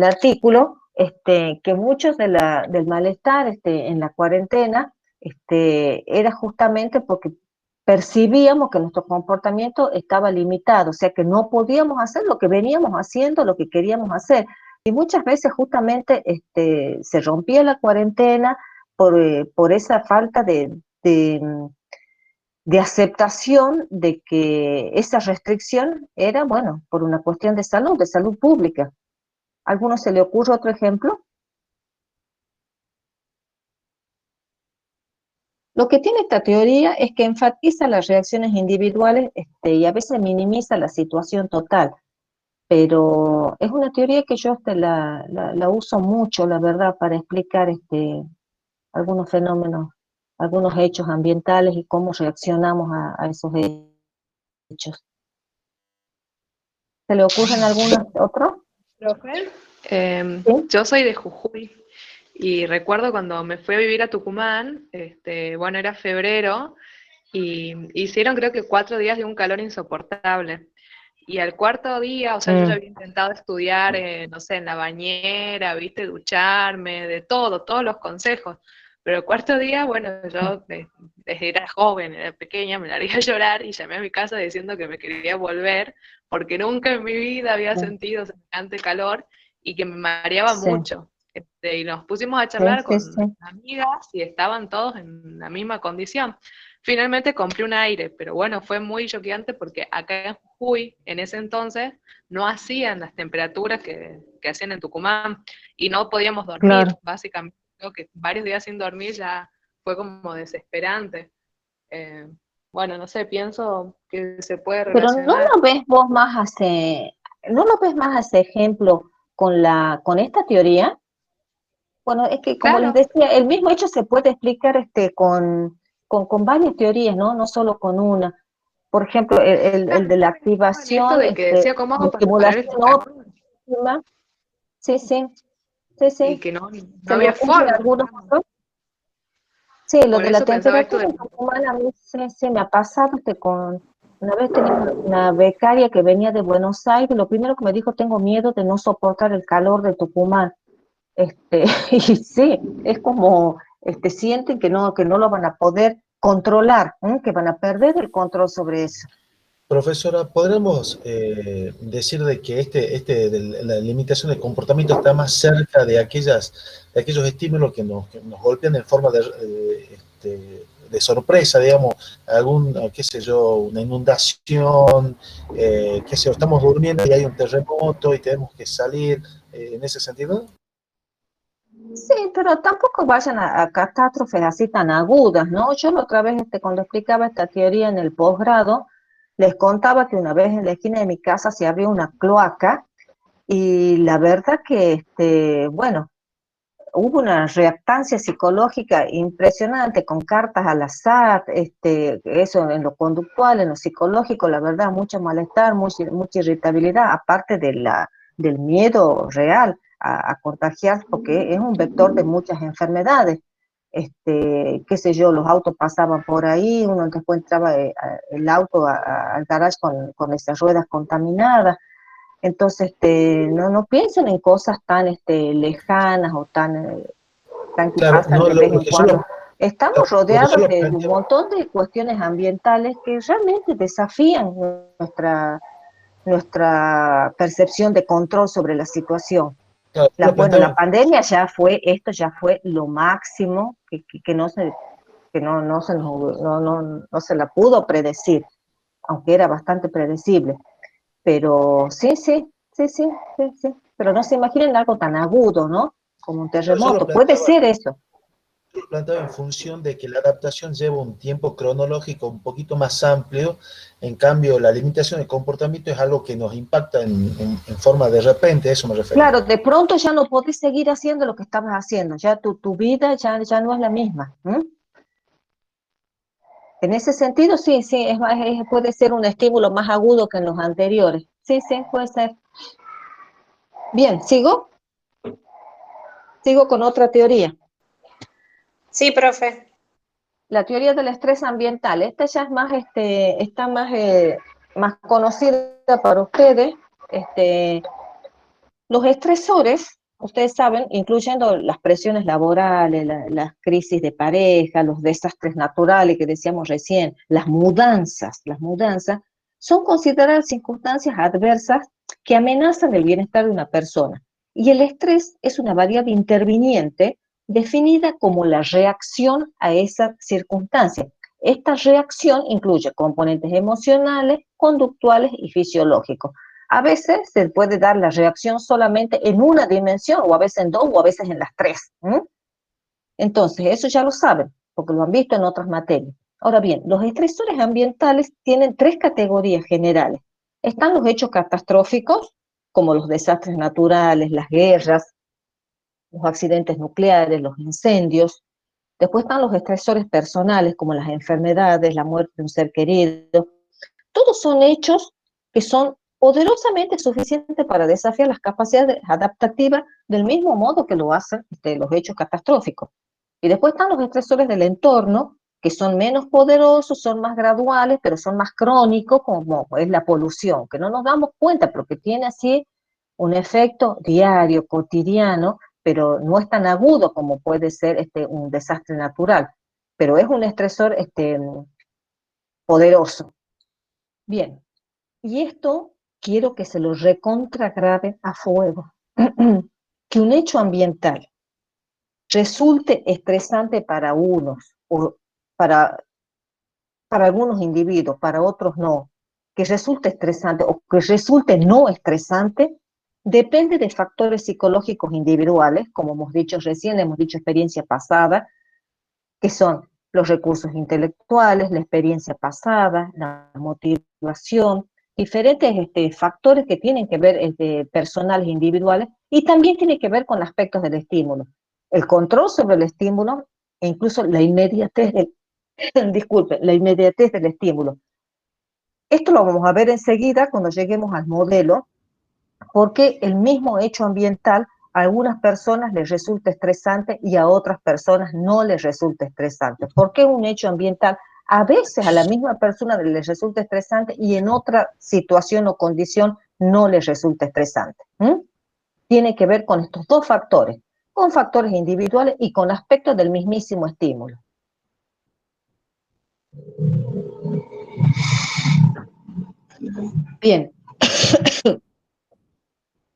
artículo, que muchos del malestar en la cuarentena era justamente porque percibíamos que nuestro comportamiento estaba limitado, o sea que no podíamos hacer lo que veníamos haciendo, lo que queríamos hacer. Y muchas veces justamente se rompía la cuarentena por esa falta de aceptación de que esa restricción era, bueno, por una cuestión de salud pública. ¿A alguno se le ocurre otro ejemplo? Lo que tiene esta teoría es que enfatiza las reacciones individuales y a veces minimiza la situación total, pero es una teoría que yo la uso mucho, la verdad, para explicar algunos fenómenos, algunos hechos ambientales y cómo reaccionamos a esos hechos. ¿Se le ocurren algunos otros?
Profe,
¿Sí?
yo soy de Jujuy y recuerdo cuando me fui a vivir a Tucumán, bueno, era febrero y hicieron creo que 4 días de un calor insoportable. Y al cuarto día, o sea, yo ya había intentado estudiar, no sé, en la bañera, viste, ducharme, de todo, todos los consejos. Pero el cuarto día, bueno, yo desde era joven, era pequeña, me largué a llorar y llamé a mi casa diciendo que me quería volver, porque nunca en mi vida había sentido semejante calor y que me mareaba mucho. Y nos pusimos a charlar con amigas y estaban todos en la misma condición. Finalmente compré un aire, pero bueno, fue muy choqueante porque acá en Jujuy, en ese entonces, no hacían las temperaturas que hacían en Tucumán y no podíamos dormir, básicamente. Creo que varios días sin dormir ya fue como desesperante. Bueno, no sé, pienso que se puede relacionar.
Pero ¿no lo ves vos más a ese ejemplo con esta teoría? Bueno, es que como les decía, el mismo hecho se puede explicar con varias teorías, ¿no? No solo con una. Por ejemplo, el de la activación,
esto de que decía cómo hago para
estimulación óptima. Sí.
Y que no había forma.
Sí, lo de la temperatura humana a mí sí me ha pasado. Una vez tenía una becaria que venía de Buenos Aires, lo primero que me dijo, tengo miedo de no soportar el calor de Tucumán. Y sí, es como sienten que no lo van a poder controlar, que van a perder el control sobre eso.
Profesora, ¿podremos decir de que de la limitación del comportamiento está más cerca de aquellos estímulos que nos golpean en forma de de sorpresa, digamos, qué sé yo, una inundación, qué sé yo, estamos durmiendo y hay un terremoto y tenemos que salir, en ese sentido.
Sí, pero tampoco vayan a catástrofes así tan agudas, ¿no? Yo la otra vez, cuando explicaba esta teoría en el posgrado, les contaba que una vez en la esquina de mi casa se abrió una cloaca y la verdad que, bueno, hubo una reactancia psicológica impresionante con cartas al azar, eso en lo conductual, en lo psicológico, la verdad, mucho malestar, mucha irritabilidad, aparte del miedo real a contagiar, porque es un vector de muchas enfermedades. Qué sé yo, los autos pasaban por ahí, uno después entraba el auto al garage con esas ruedas contaminadas. Entonces, no piensen en cosas tan lejanas o tan que
Claro,
pasan
no,
de vez
lo
en
que yo
cuando. Estamos
lo que yo
rodeados
lo
de un
planteo,
montón de cuestiones ambientales que realmente desafían nuestra percepción de control sobre la situación.
claro, yo lo
Bueno, la
planteo,
pandemia esto ya fue lo máximo que no se, que no se la pudo predecir, aunque era bastante predecible. Pero sí. Pero no se imaginen algo tan agudo, ¿no? Como un
yo lo
terremoto. Puede
planteaba
ser eso.
Lo planteaba en función de que la adaptación lleva un tiempo cronológico un poquito más amplio, en cambio la limitación de comportamiento es algo que nos impacta en forma de repente, a eso me refería.
Claro, de pronto ya no podés seguir haciendo lo que estabas haciendo. Ya tu vida ya no es la misma. En ese sentido, sí, puede ser un estímulo más agudo que en los anteriores. Sí, puede ser. Bien, ¿sigo? Sigo con otra teoría.
Sí, profe.
La teoría del estrés ambiental. Esta ya es más, está más conocida para ustedes. Los estresores, ustedes saben, incluyendo las presiones laborales, las crisis de pareja, los desastres naturales que decíamos recién, las mudanzas, son consideradas circunstancias adversas que amenazan el bienestar de una persona. Y el estrés es una variable interviniente definida como la reacción a esa circunstancia. Esta reacción incluye componentes emocionales, conductuales y fisiológicos. A veces se puede dar la reacción solamente en una dimensión, o a veces en dos, o a veces en las tres. Entonces, eso ya lo saben, porque lo han visto en otras materias. Ahora bien, los estresores ambientales tienen tres categorías generales. Están los hechos catastróficos, como los desastres naturales, las guerras, los accidentes nucleares, los incendios. Después están los estresores personales, como las enfermedades, la muerte de un ser querido. Todos son hechos que son poderosamente suficientes para desafiar las capacidades adaptativas del mismo modo que lo hacen los hechos catastróficos. Y después están los estresores del entorno, que son menos poderosos, son más graduales, pero son más crónicos, como es la polución, que no nos damos cuenta, pero que tiene así un efecto diario, cotidiano, pero no es tan agudo como puede ser un desastre natural, pero es un estresor poderoso. Bien, y esto quiero que se lo recontragraben a fuego. Que un hecho ambiental resulte estresante para unos, o para algunos individuos, para otros no, que resulte estresante o que resulte no estresante, depende de factores psicológicos individuales, como hemos dicho recién, hemos dicho experiencia pasada, que son los recursos intelectuales, la experiencia pasada, la motivación, diferentes factores que tienen que ver personales individuales y también tiene que ver con aspectos del estímulo. El control sobre el estímulo e incluso la inmediatez disculpe, la inmediatez del estímulo. Esto lo vamos a ver enseguida cuando lleguemos al modelo, porque el mismo hecho ambiental a algunas personas les resulta estresante y a otras personas no les resulta estresante. ¿Por qué un hecho ambiental a veces a la misma persona les resulta estresante y en otra situación o condición no les resulta estresante? Tiene que ver con estos dos factores, con factores individuales y con aspectos del mismísimo estímulo. Bien.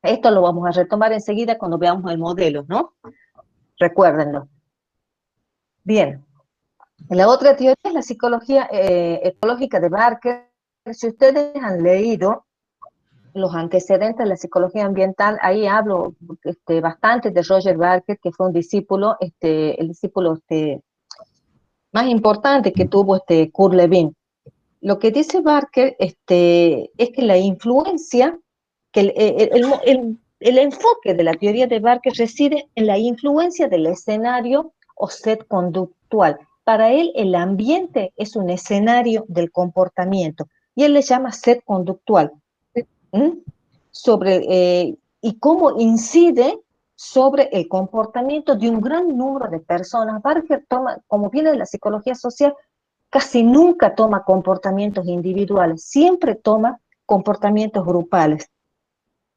Esto lo vamos a retomar enseguida cuando veamos el modelo, ¿no? Recuérdenlo. Bien. La otra teoría es la psicología ecológica de Barker. Si ustedes han leído los antecedentes de la psicología ambiental, ahí hablo bastante de Roger Barker, que fue un discípulo, el discípulo más importante que tuvo Kurt Lewin. Lo que dice Barker es que la influencia, que el enfoque de la teoría de Barker reside en la influencia del escenario o set conductual. Para él, el ambiente es un escenario del comportamiento y él le llama set conductual. Y cómo incide sobre el comportamiento de un gran número de personas. Barker toma, como viene de la psicología social, casi nunca toma comportamientos individuales, siempre toma comportamientos grupales.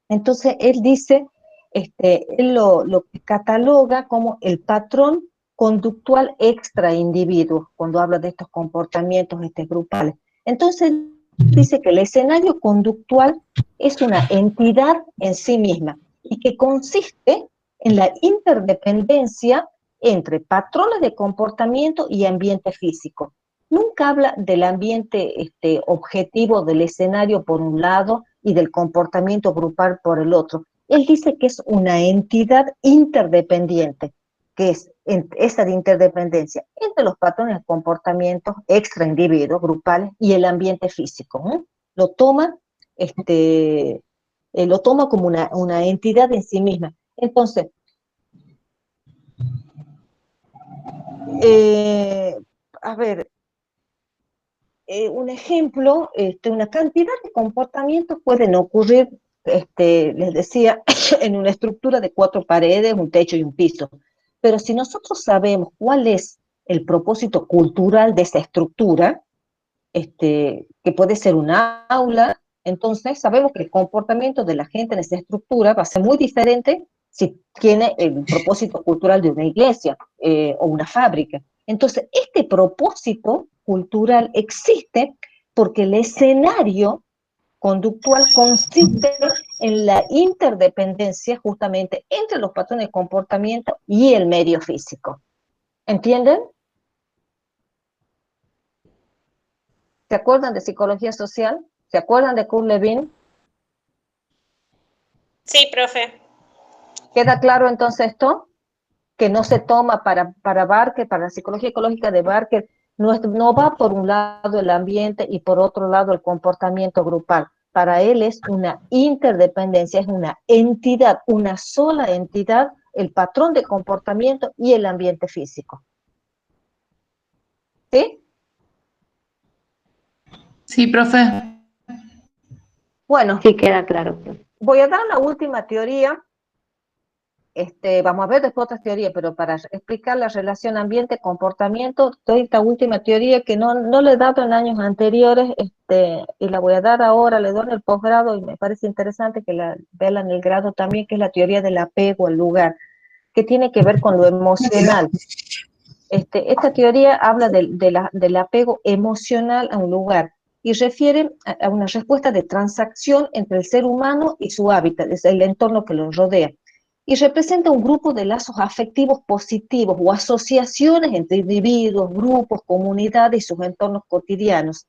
Entonces, él dice, él lo cataloga como el patrón conductual extraindividuo, cuando habla de estos comportamientos grupales. Entonces, dice que el escenario conductual es una entidad en sí misma y que consiste en la interdependencia entre patrones de comportamiento y ambiente físico. Nunca habla del ambiente objetivo del escenario por un lado y del comportamiento grupal por el otro. Él dice que es una entidad interdependiente, que es esa de interdependencia entre los patrones de comportamiento extraindividuos, grupales, y el ambiente físico. Lo toma como una entidad en sí misma. Entonces, a ver, un ejemplo, una cantidad de comportamientos pueden ocurrir, les decía, en una estructura de 4 paredes, un techo y un piso. Pero si nosotros sabemos cuál es el propósito cultural de esa estructura, que puede ser un aula, entonces sabemos que el comportamiento de la gente en esa estructura va a ser muy diferente si tiene el propósito cultural de una iglesia o una fábrica. Entonces, este propósito cultural existe porque el escenario conductual consiste en la interdependencia justamente entre los patrones de comportamiento y el medio físico. ¿Entienden? ¿Se acuerdan de psicología social? ¿Se acuerdan de Kurt Lewin?
Sí, profe.
¿Queda claro entonces esto? Que no se toma para Barker, para la psicología ecológica de Barker, no va por un lado el ambiente y por otro lado el comportamiento grupal. Para él es una interdependencia, es una entidad, una sola entidad, el patrón de comportamiento y el ambiente físico. ¿Sí?
Sí, profe.
Bueno,
Sí, queda claro.
voy a dar la última teoría. Vamos a ver después otras teorías, pero para explicar la relación ambiente-comportamiento, doy esta última teoría que no le he dado en años anteriores, y la voy a dar ahora, le doy en el posgrado, y me parece interesante que la vean en el grado también, que es la teoría del apego al lugar, que tiene que ver con lo emocional. Esta teoría habla del apego emocional a un lugar, y refiere a una respuesta de transacción entre el ser humano y su hábitat, es el entorno que lo rodea, y representa un grupo de lazos afectivos positivos o asociaciones entre individuos, grupos, comunidades y sus entornos cotidianos.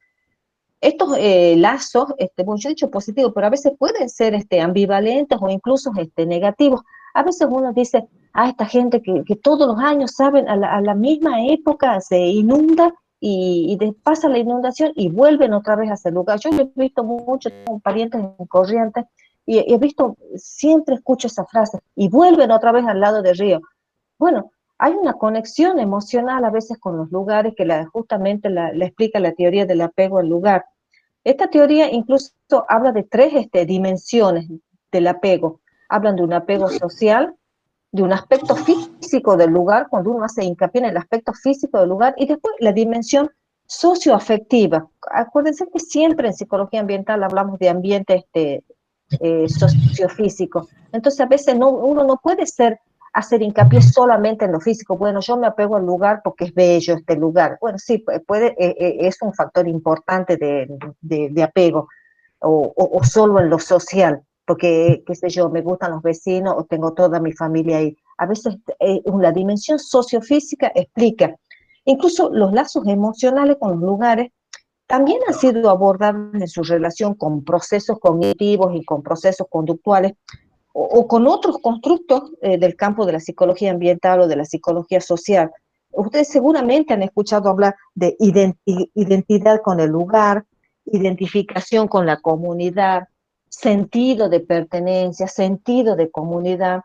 Estos lazos, bueno, yo he dicho positivos, pero a veces pueden ser ambivalentes o incluso negativos. A veces uno dice, esta gente que todos los años, saben, a la misma época se inunda y pasa la inundación y vuelven otra vez a ese lugar. Yo lo he visto mucho, tengo parientes en Corrientes, y he visto, siempre escucho esa frase, y vuelven otra vez al lado del río. Bueno, hay una conexión emocional a veces con los lugares que justamente la explica la teoría del apego al lugar. Esta teoría incluso habla de 3 dimensiones del apego. Hablan de un apego social, de un aspecto físico del lugar, cuando uno hace hincapié en el aspecto físico del lugar, y después la dimensión socioafectiva. Acuérdense que siempre en psicología ambiental hablamos de ambiente sociofísico. Entonces a veces uno no puede hacer hincapié solamente en lo físico. Bueno, yo me apego al lugar porque es bello este lugar. Bueno, sí, es un factor importante de apego, o solo en lo social, porque, qué sé yo, me gustan los vecinos o tengo toda mi familia ahí. A veces la dimensión sociofísica explica Incluso los lazos emocionales con los lugares también han sido abordados en su relación con procesos cognitivos y con procesos conductuales o con otros constructos del campo de la psicología ambiental o de la psicología social. Ustedes seguramente han escuchado hablar de identidad con el lugar, identificación con la comunidad, sentido de pertenencia, sentido de comunidad.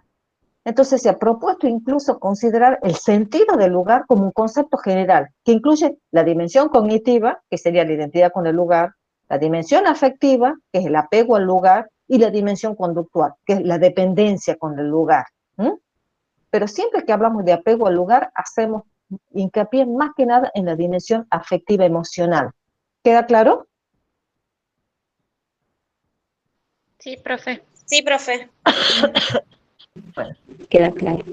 Entonces se ha propuesto incluso considerar el sentido del lugar como un concepto general, que incluye la dimensión cognitiva, que sería la identidad con el lugar, la dimensión afectiva, que es el apego al lugar, y la dimensión conductual, que es la dependencia con el lugar. Pero siempre que hablamos de apego al lugar, hacemos hincapié más que nada en la dimensión afectiva emocional. ¿Queda claro?
Sí, profe. Sí, profe.
Bueno.
Queda claro.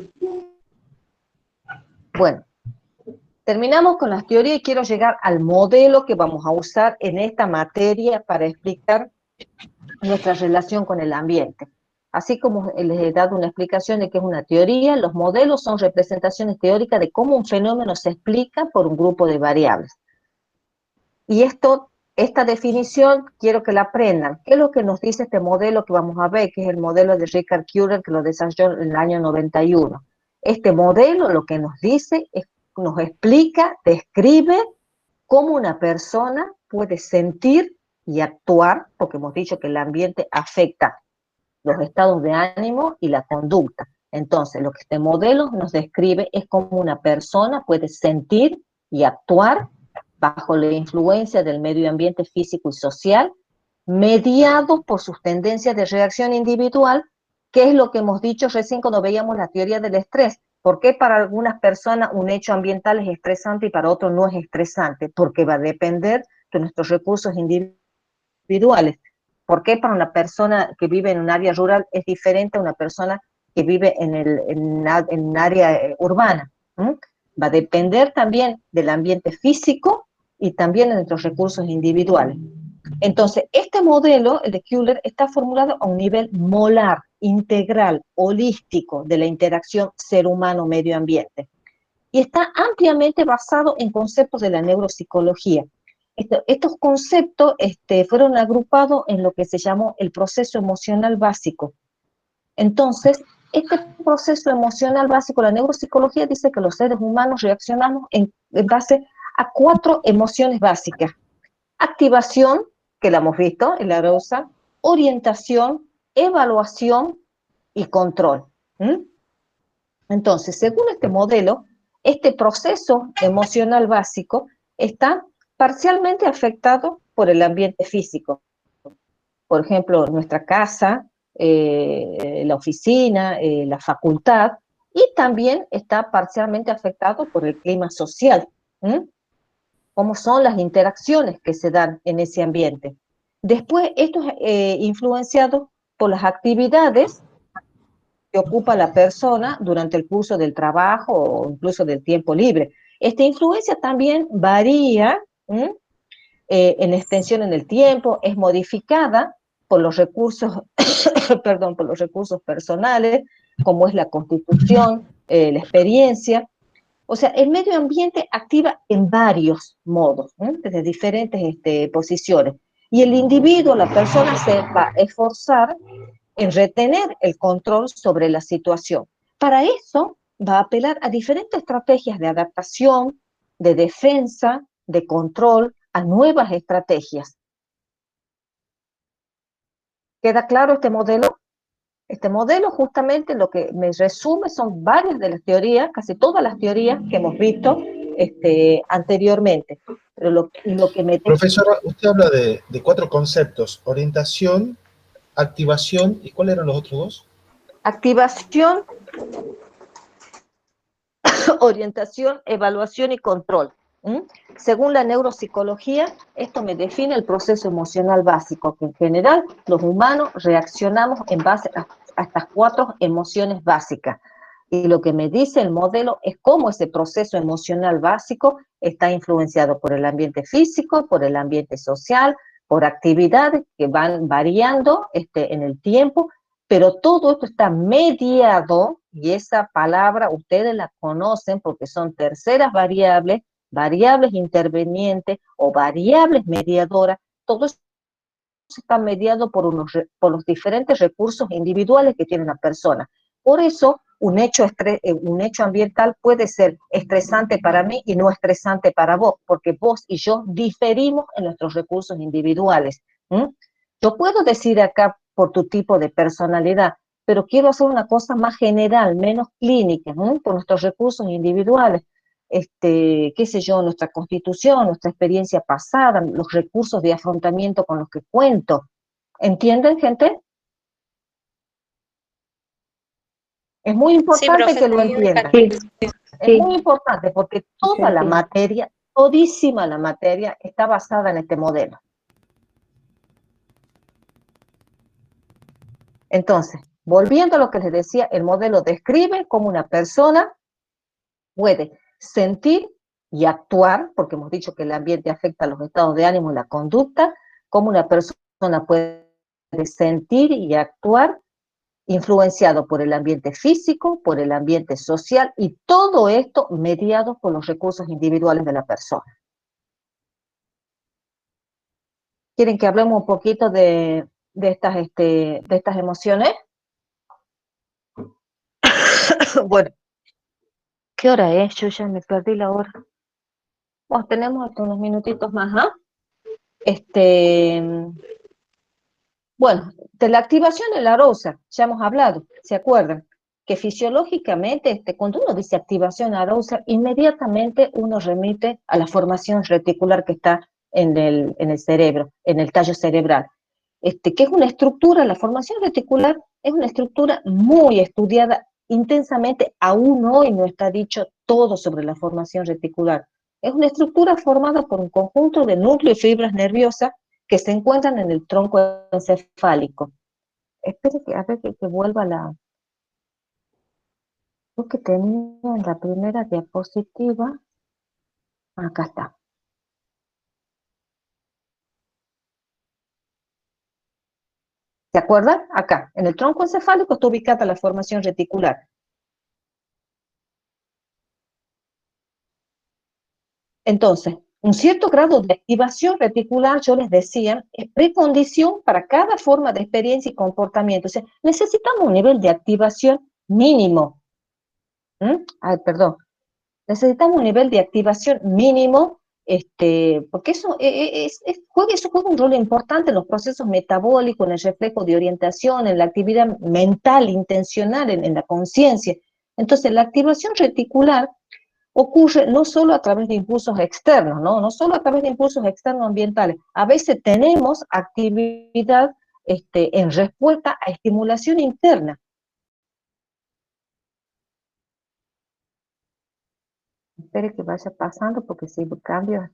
Bueno, terminamos con las teorías y quiero llegar al modelo que vamos a usar en esta materia para explicar nuestra relación con el ambiente. Así como les he dado una explicación de qué es una teoría, los modelos son representaciones teóricas de cómo un fenómeno se explica por un grupo de variables. Y esta definición quiero que la aprendan. ¿Qué es lo que nos dice este modelo que vamos a ver, que es el modelo de Richard Kuehler, que lo desarrolló en el año 91? Este modelo lo que nos dice, nos explica, describe cómo una persona puede sentir y actuar, porque hemos dicho que el ambiente afecta los estados de ánimo y la conducta. Entonces, lo que este modelo nos describe es cómo una persona puede sentir y actuar bajo la influencia del medio ambiente físico y social, mediado por sus tendencias de reacción individual, que es lo que hemos dicho recién cuando veíamos la teoría del estrés. ¿Por qué para algunas personas un hecho ambiental es estresante y para otros no es estresante? Porque va a depender de nuestros recursos individuales. ¿Por qué para una persona que vive en un área rural es diferente a una persona que vive en un área urbana? Va a depender también del ambiente físico y también de nuestros recursos individuales. Entonces, este modelo, el de Kuehler, está formulado a un nivel molar, integral, holístico de la interacción ser humano-medio ambiente. Y está ampliamente basado en conceptos de la neuropsicología. Estos conceptos fueron agrupados en lo que se llamó el proceso emocional básico. Entonces, este proceso emocional básico, la neuropsicología dice que los seres humanos reaccionamos en base a 4 emociones básicas. Activación, que la hemos visto en la rosa, orientación, evaluación y control. Entonces, según este modelo, este proceso emocional básico está parcialmente afectado por el ambiente físico. Por ejemplo, nuestra casa, la oficina, la facultad, y también está parcialmente afectado por el clima social. Cómo son las interacciones que se dan en ese ambiente. Después, esto es influenciado por las actividades que ocupa la persona durante el curso del trabajo o incluso del tiempo libre. Esta influencia también varía en extensión en el tiempo, es modificada por los recursos, perdón, por los recursos personales, como es la constitución, la experiencia. O sea, el medio ambiente activa en varios modos, desde diferentes posiciones. Y el individuo, la persona, se va a esforzar en retener el control sobre la situación. Para eso va a apelar a diferentes estrategias de adaptación, de defensa, de control, a nuevas estrategias. ¿Queda claro este modelo? Este modelo justamente lo que me resume son varias de las teorías, casi todas las teorías que hemos visto anteriormente. Pero lo que me...
Profesora, usted habla de 4 conceptos: orientación, activación, ¿y cuáles eran los otros 2?
Activación, orientación, evaluación y control. Según la neuropsicología, esto me define el proceso emocional básico, que en general los humanos reaccionamos en base a estas 4 emociones básicas. Y lo que me dice el modelo es cómo ese proceso emocional básico está influenciado por el ambiente físico, por el ambiente social, por actividades que van variando en el tiempo, pero todo esto está mediado, y esa palabra ustedes la conocen porque son terceras variables variables intervenientes o variables mediadoras, todo eso está mediado por los diferentes recursos individuales que tiene una persona. Por eso, un hecho ambiental puede ser estresante para mí y no estresante para vos, porque vos y yo diferimos en nuestros recursos individuales. Yo puedo decir acá por tu tipo de personalidad, pero quiero hacer una cosa más general, menos clínica, por nuestros recursos individuales. Qué sé yo, nuestra constitución, nuestra experiencia pasada, los recursos de afrontamiento con los que cuento. ¿Entienden, gente? Es muy importante que lo entiendan. Es muy importante porque toda la materia, todísima la materia, está basada en este modelo. Entonces, volviendo a lo que les decía, el modelo describe cómo una persona puede sentir y actuar, porque hemos dicho que el ambiente afecta a los estados de ánimo y la conducta, cómo una persona puede sentir y actuar influenciado por el ambiente físico, por el ambiente social, y todo esto mediado por los recursos individuales de la persona. ¿Quieren que hablemos un poquito de estas emociones? Bueno, ¿qué hora es? Yo ya me perdí la hora. Bueno, tenemos hasta unos minutitos más, ¿ah? Bueno, de la activación de la arousal, ya hemos hablado, ¿se acuerdan? Que fisiológicamente, cuando uno dice activación arousal, inmediatamente uno remite a la formación reticular que está en el cerebro, en el tallo cerebral. Que es una estructura, la formación reticular es una estructura muy estudiada intensamente, aún hoy no está dicho todo sobre la formación reticular. Es una estructura formada por un conjunto de núcleos y fibras nerviosas que se encuentran en el tronco encefálico. Espere a ver que vuelva lo que tenía en la primera diapositiva. Acá está. ¿Se acuerdan? Acá, en el tronco encefálico está ubicada la formación reticular. Entonces, un cierto grado de activación reticular, yo les decía, es precondición para cada forma de experiencia y comportamiento. O sea, necesitamos un nivel de activación mínimo. Necesitamos un nivel de activación mínimo, porque eso juega un rol importante en los procesos metabólicos, en el reflejo de orientación, en la actividad mental, intencional, en la conciencia. Entonces, la activación reticular ocurre no solo a través de impulsos externos, no solo a través de impulsos externos ambientales. A veces tenemos actividad en respuesta a estimulación interna. Espere que vaya pasando porque si cambio,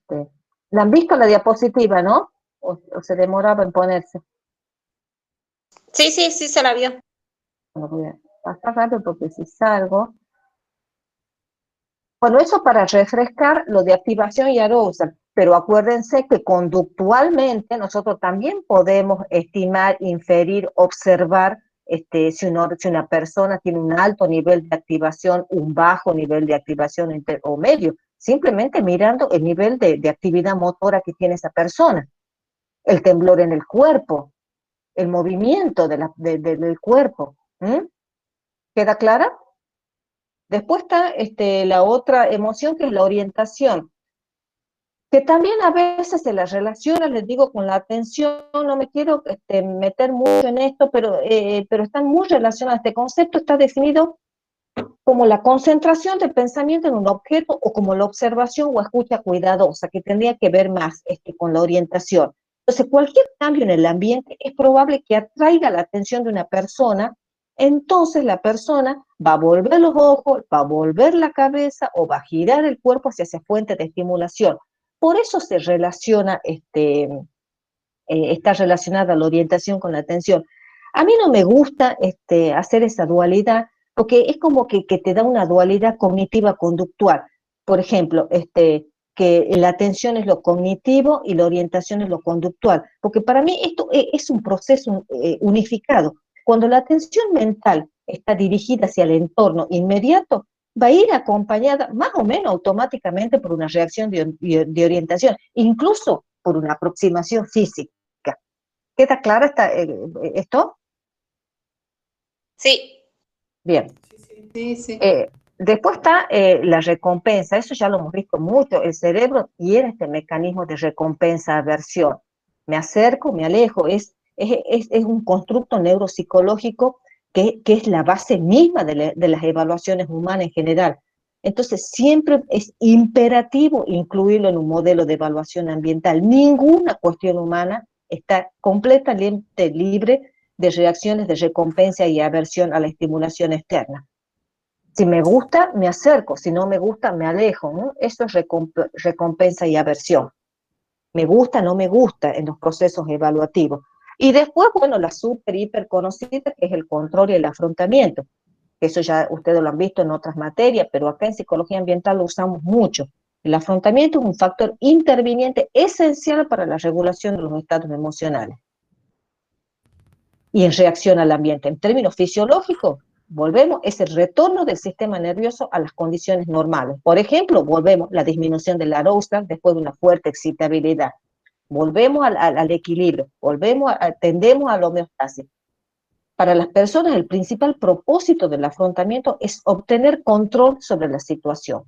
¿la han visto la diapositiva, no? ¿O se demoraba en ponerse?
Sí, se la vio.
Bueno, voy a pasar rápido porque si salgo. Bueno, eso para refrescar lo de activación y arousal, pero acuérdense que conductualmente nosotros también podemos estimar, inferir, observar si una persona tiene un alto nivel de activación, un bajo nivel de activación o medio, simplemente mirando el nivel de actividad motora que tiene esa persona, el temblor en el cuerpo, el movimiento del cuerpo. ¿Queda clara? Después está la otra emoción, que es la orientación, que también a veces se la relaciona, les digo, con la atención. No me quiero meter mucho en esto, pero están muy relacionadas. Este concepto está definido como la concentración de pensamiento en un objeto o como la observación o escucha cuidadosa, que tendría que ver más con la orientación. Entonces, cualquier cambio en el ambiente es probable que atraiga la atención de una persona. Entonces la persona va a volver los ojos, va a volver la cabeza o va a girar el cuerpo hacia esa fuente de estimulación. Por eso se relaciona, está relacionada la orientación con la atención. A mí no me gusta hacer esa dualidad, porque es como que te da una dualidad cognitiva conductual. Por ejemplo, que la atención es lo cognitivo y la orientación es lo conductual, porque para mí esto es un proceso unificado. Cuando la atención mental está dirigida hacia el entorno inmediato, va a ir acompañada más o menos automáticamente por una reacción de orientación, incluso por una aproximación física. ¿Queda claro esto?
Sí.
Bien.
Sí, sí.
Después está la recompensa, eso ya lo hemos visto mucho, el cerebro tiene este mecanismo de recompensa-aversión. Me acerco, me alejo, es un constructo neuropsicológico que es la base misma de las evaluaciones humanas en general. Entonces, siempre es imperativo incluirlo en un modelo de evaluación ambiental. Ninguna cuestión humana está completamente libre de reacciones de recompensa y aversión a la estimulación externa. Si me gusta, me acerco, si no me gusta, me alejo, ¿no? Eso es recompensa y aversión. Me gusta, no me gusta en los procesos evaluativos. Y después, bueno, la súper, hiper conocida, que es el control y el afrontamiento. Eso ya ustedes lo han visto en otras materias, pero acá en psicología ambiental lo usamos mucho. El afrontamiento es un factor interviniente esencial para la regulación de los estados emocionales. Y en reacción al ambiente, en términos fisiológicos, volvemos, es el retorno del sistema nervioso a las condiciones normales. Por ejemplo, volvemos la disminución de la arousal después de una fuerte excitabilidad. Volvemos al equilibrio, tendemos a la homeostasis. Para las personas, el principal propósito del afrontamiento es obtener control sobre la situación.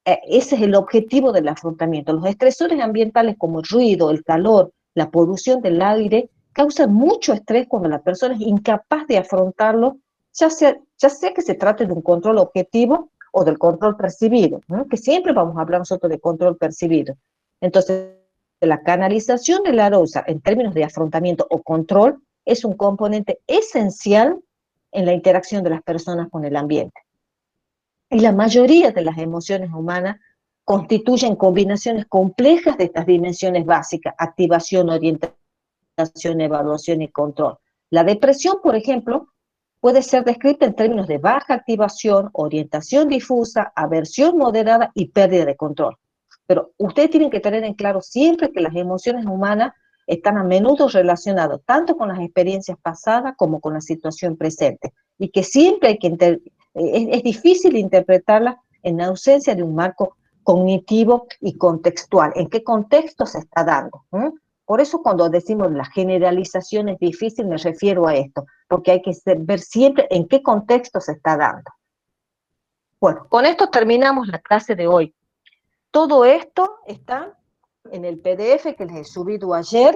Ese es el objetivo del afrontamiento. Los estresores ambientales como el ruido, el calor, la polución del aire, causan mucho estrés cuando la persona es incapaz de afrontarlo, ya sea que se trate de un control objetivo o del control percibido, ¿no? Que siempre vamos a hablar nosotros de control percibido. Entonces, la canalización de la arousal en términos de afrontamiento o control es un componente esencial en la interacción de las personas con el ambiente. Y la mayoría de las emociones humanas constituyen combinaciones complejas de estas dimensiones básicas: activación, orientación, evaluación y control. La depresión, por ejemplo, puede ser descrita en términos de baja activación, orientación difusa, aversión moderada y pérdida de control. Pero ustedes tienen que tener en claro siempre que las emociones humanas están a menudo relacionadas tanto con las experiencias pasadas como con la situación presente, y que siempre hay que es difícil interpretarlas en ausencia de un marco cognitivo y contextual. ¿En qué contexto se está dando? Por eso cuando decimos la generalización es difícil, me refiero a esto, porque hay que ver siempre en qué contexto se está dando. Bueno, con esto terminamos la clase de hoy. Todo esto está en el PDF que les he subido ayer.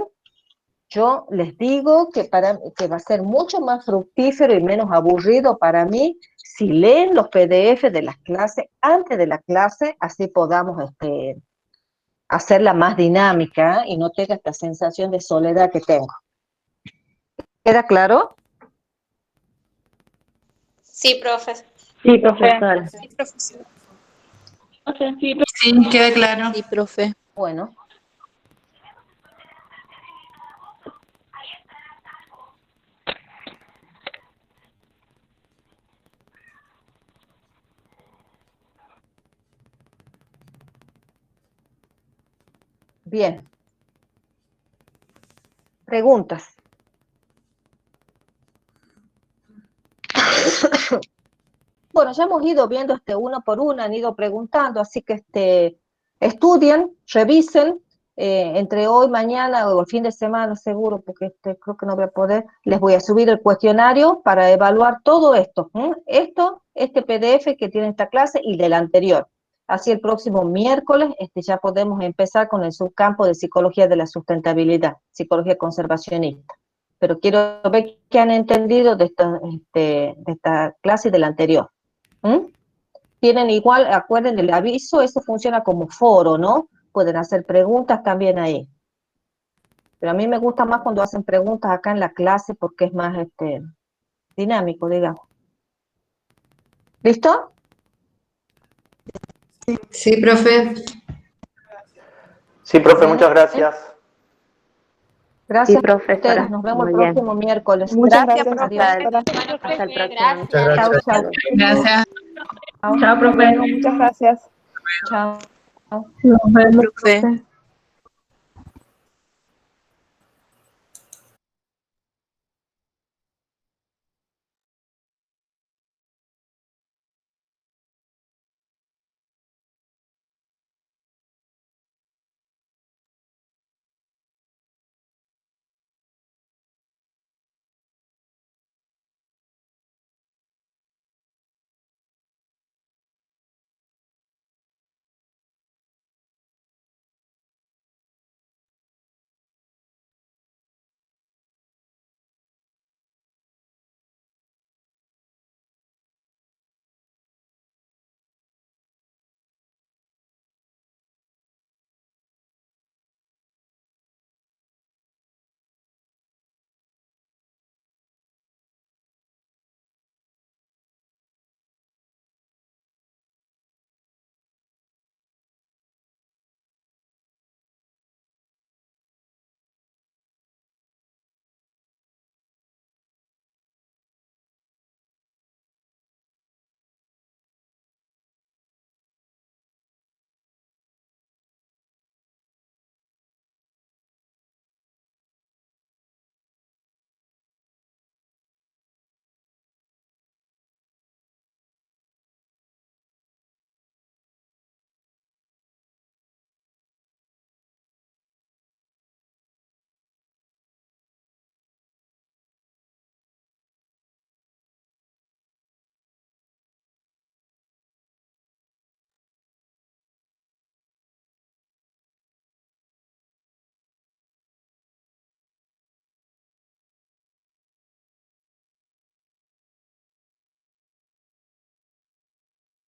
Yo les digo que va a ser mucho más fructífero y menos aburrido para mí si leen los PDF de las clases antes de la clase, así podamos hacerla más dinámica y no tenga esta sensación de soledad que tengo. ¿Queda claro?
Sí, profe.
Sí, profesora.
Sí, profesor.
Sí, queda claro.
Sí, profe.
Bueno. Bien. Preguntas. Bueno, ya hemos ido viendo uno por uno, han ido preguntando, así que estudien, revisen, entre hoy, mañana o el fin de semana seguro, porque creo que no voy a poder, les voy a subir el cuestionario para evaluar todo esto, este PDF que tiene esta clase y del anterior. Así el próximo miércoles ya podemos empezar con el subcampo de psicología de la sustentabilidad, psicología conservacionista. Pero quiero ver qué han entendido de esta clase y de la anterior. Tienen igual, acuérdense, el aviso, eso funciona como foro, ¿no? Pueden hacer preguntas también ahí. Pero a mí me gusta más cuando hacen preguntas acá en la clase porque es más dinámico, digamos. ¿Listo?
Sí, profe.
Sí, profe, muchas gracias.
Gracias
Sí, profesora.
a ustedes. Nos vemos
Muy
el
bien.
próximo miércoles.
Muchas
Gracias.
gracias,
Adiós.
profesora. Hasta el próximo.
Muchas gracias.
Chao, chao.
Gracias.
Chao.
Chao, profe. Muchas gracias.
Chao.
Nos vemos,
Profe.
profe.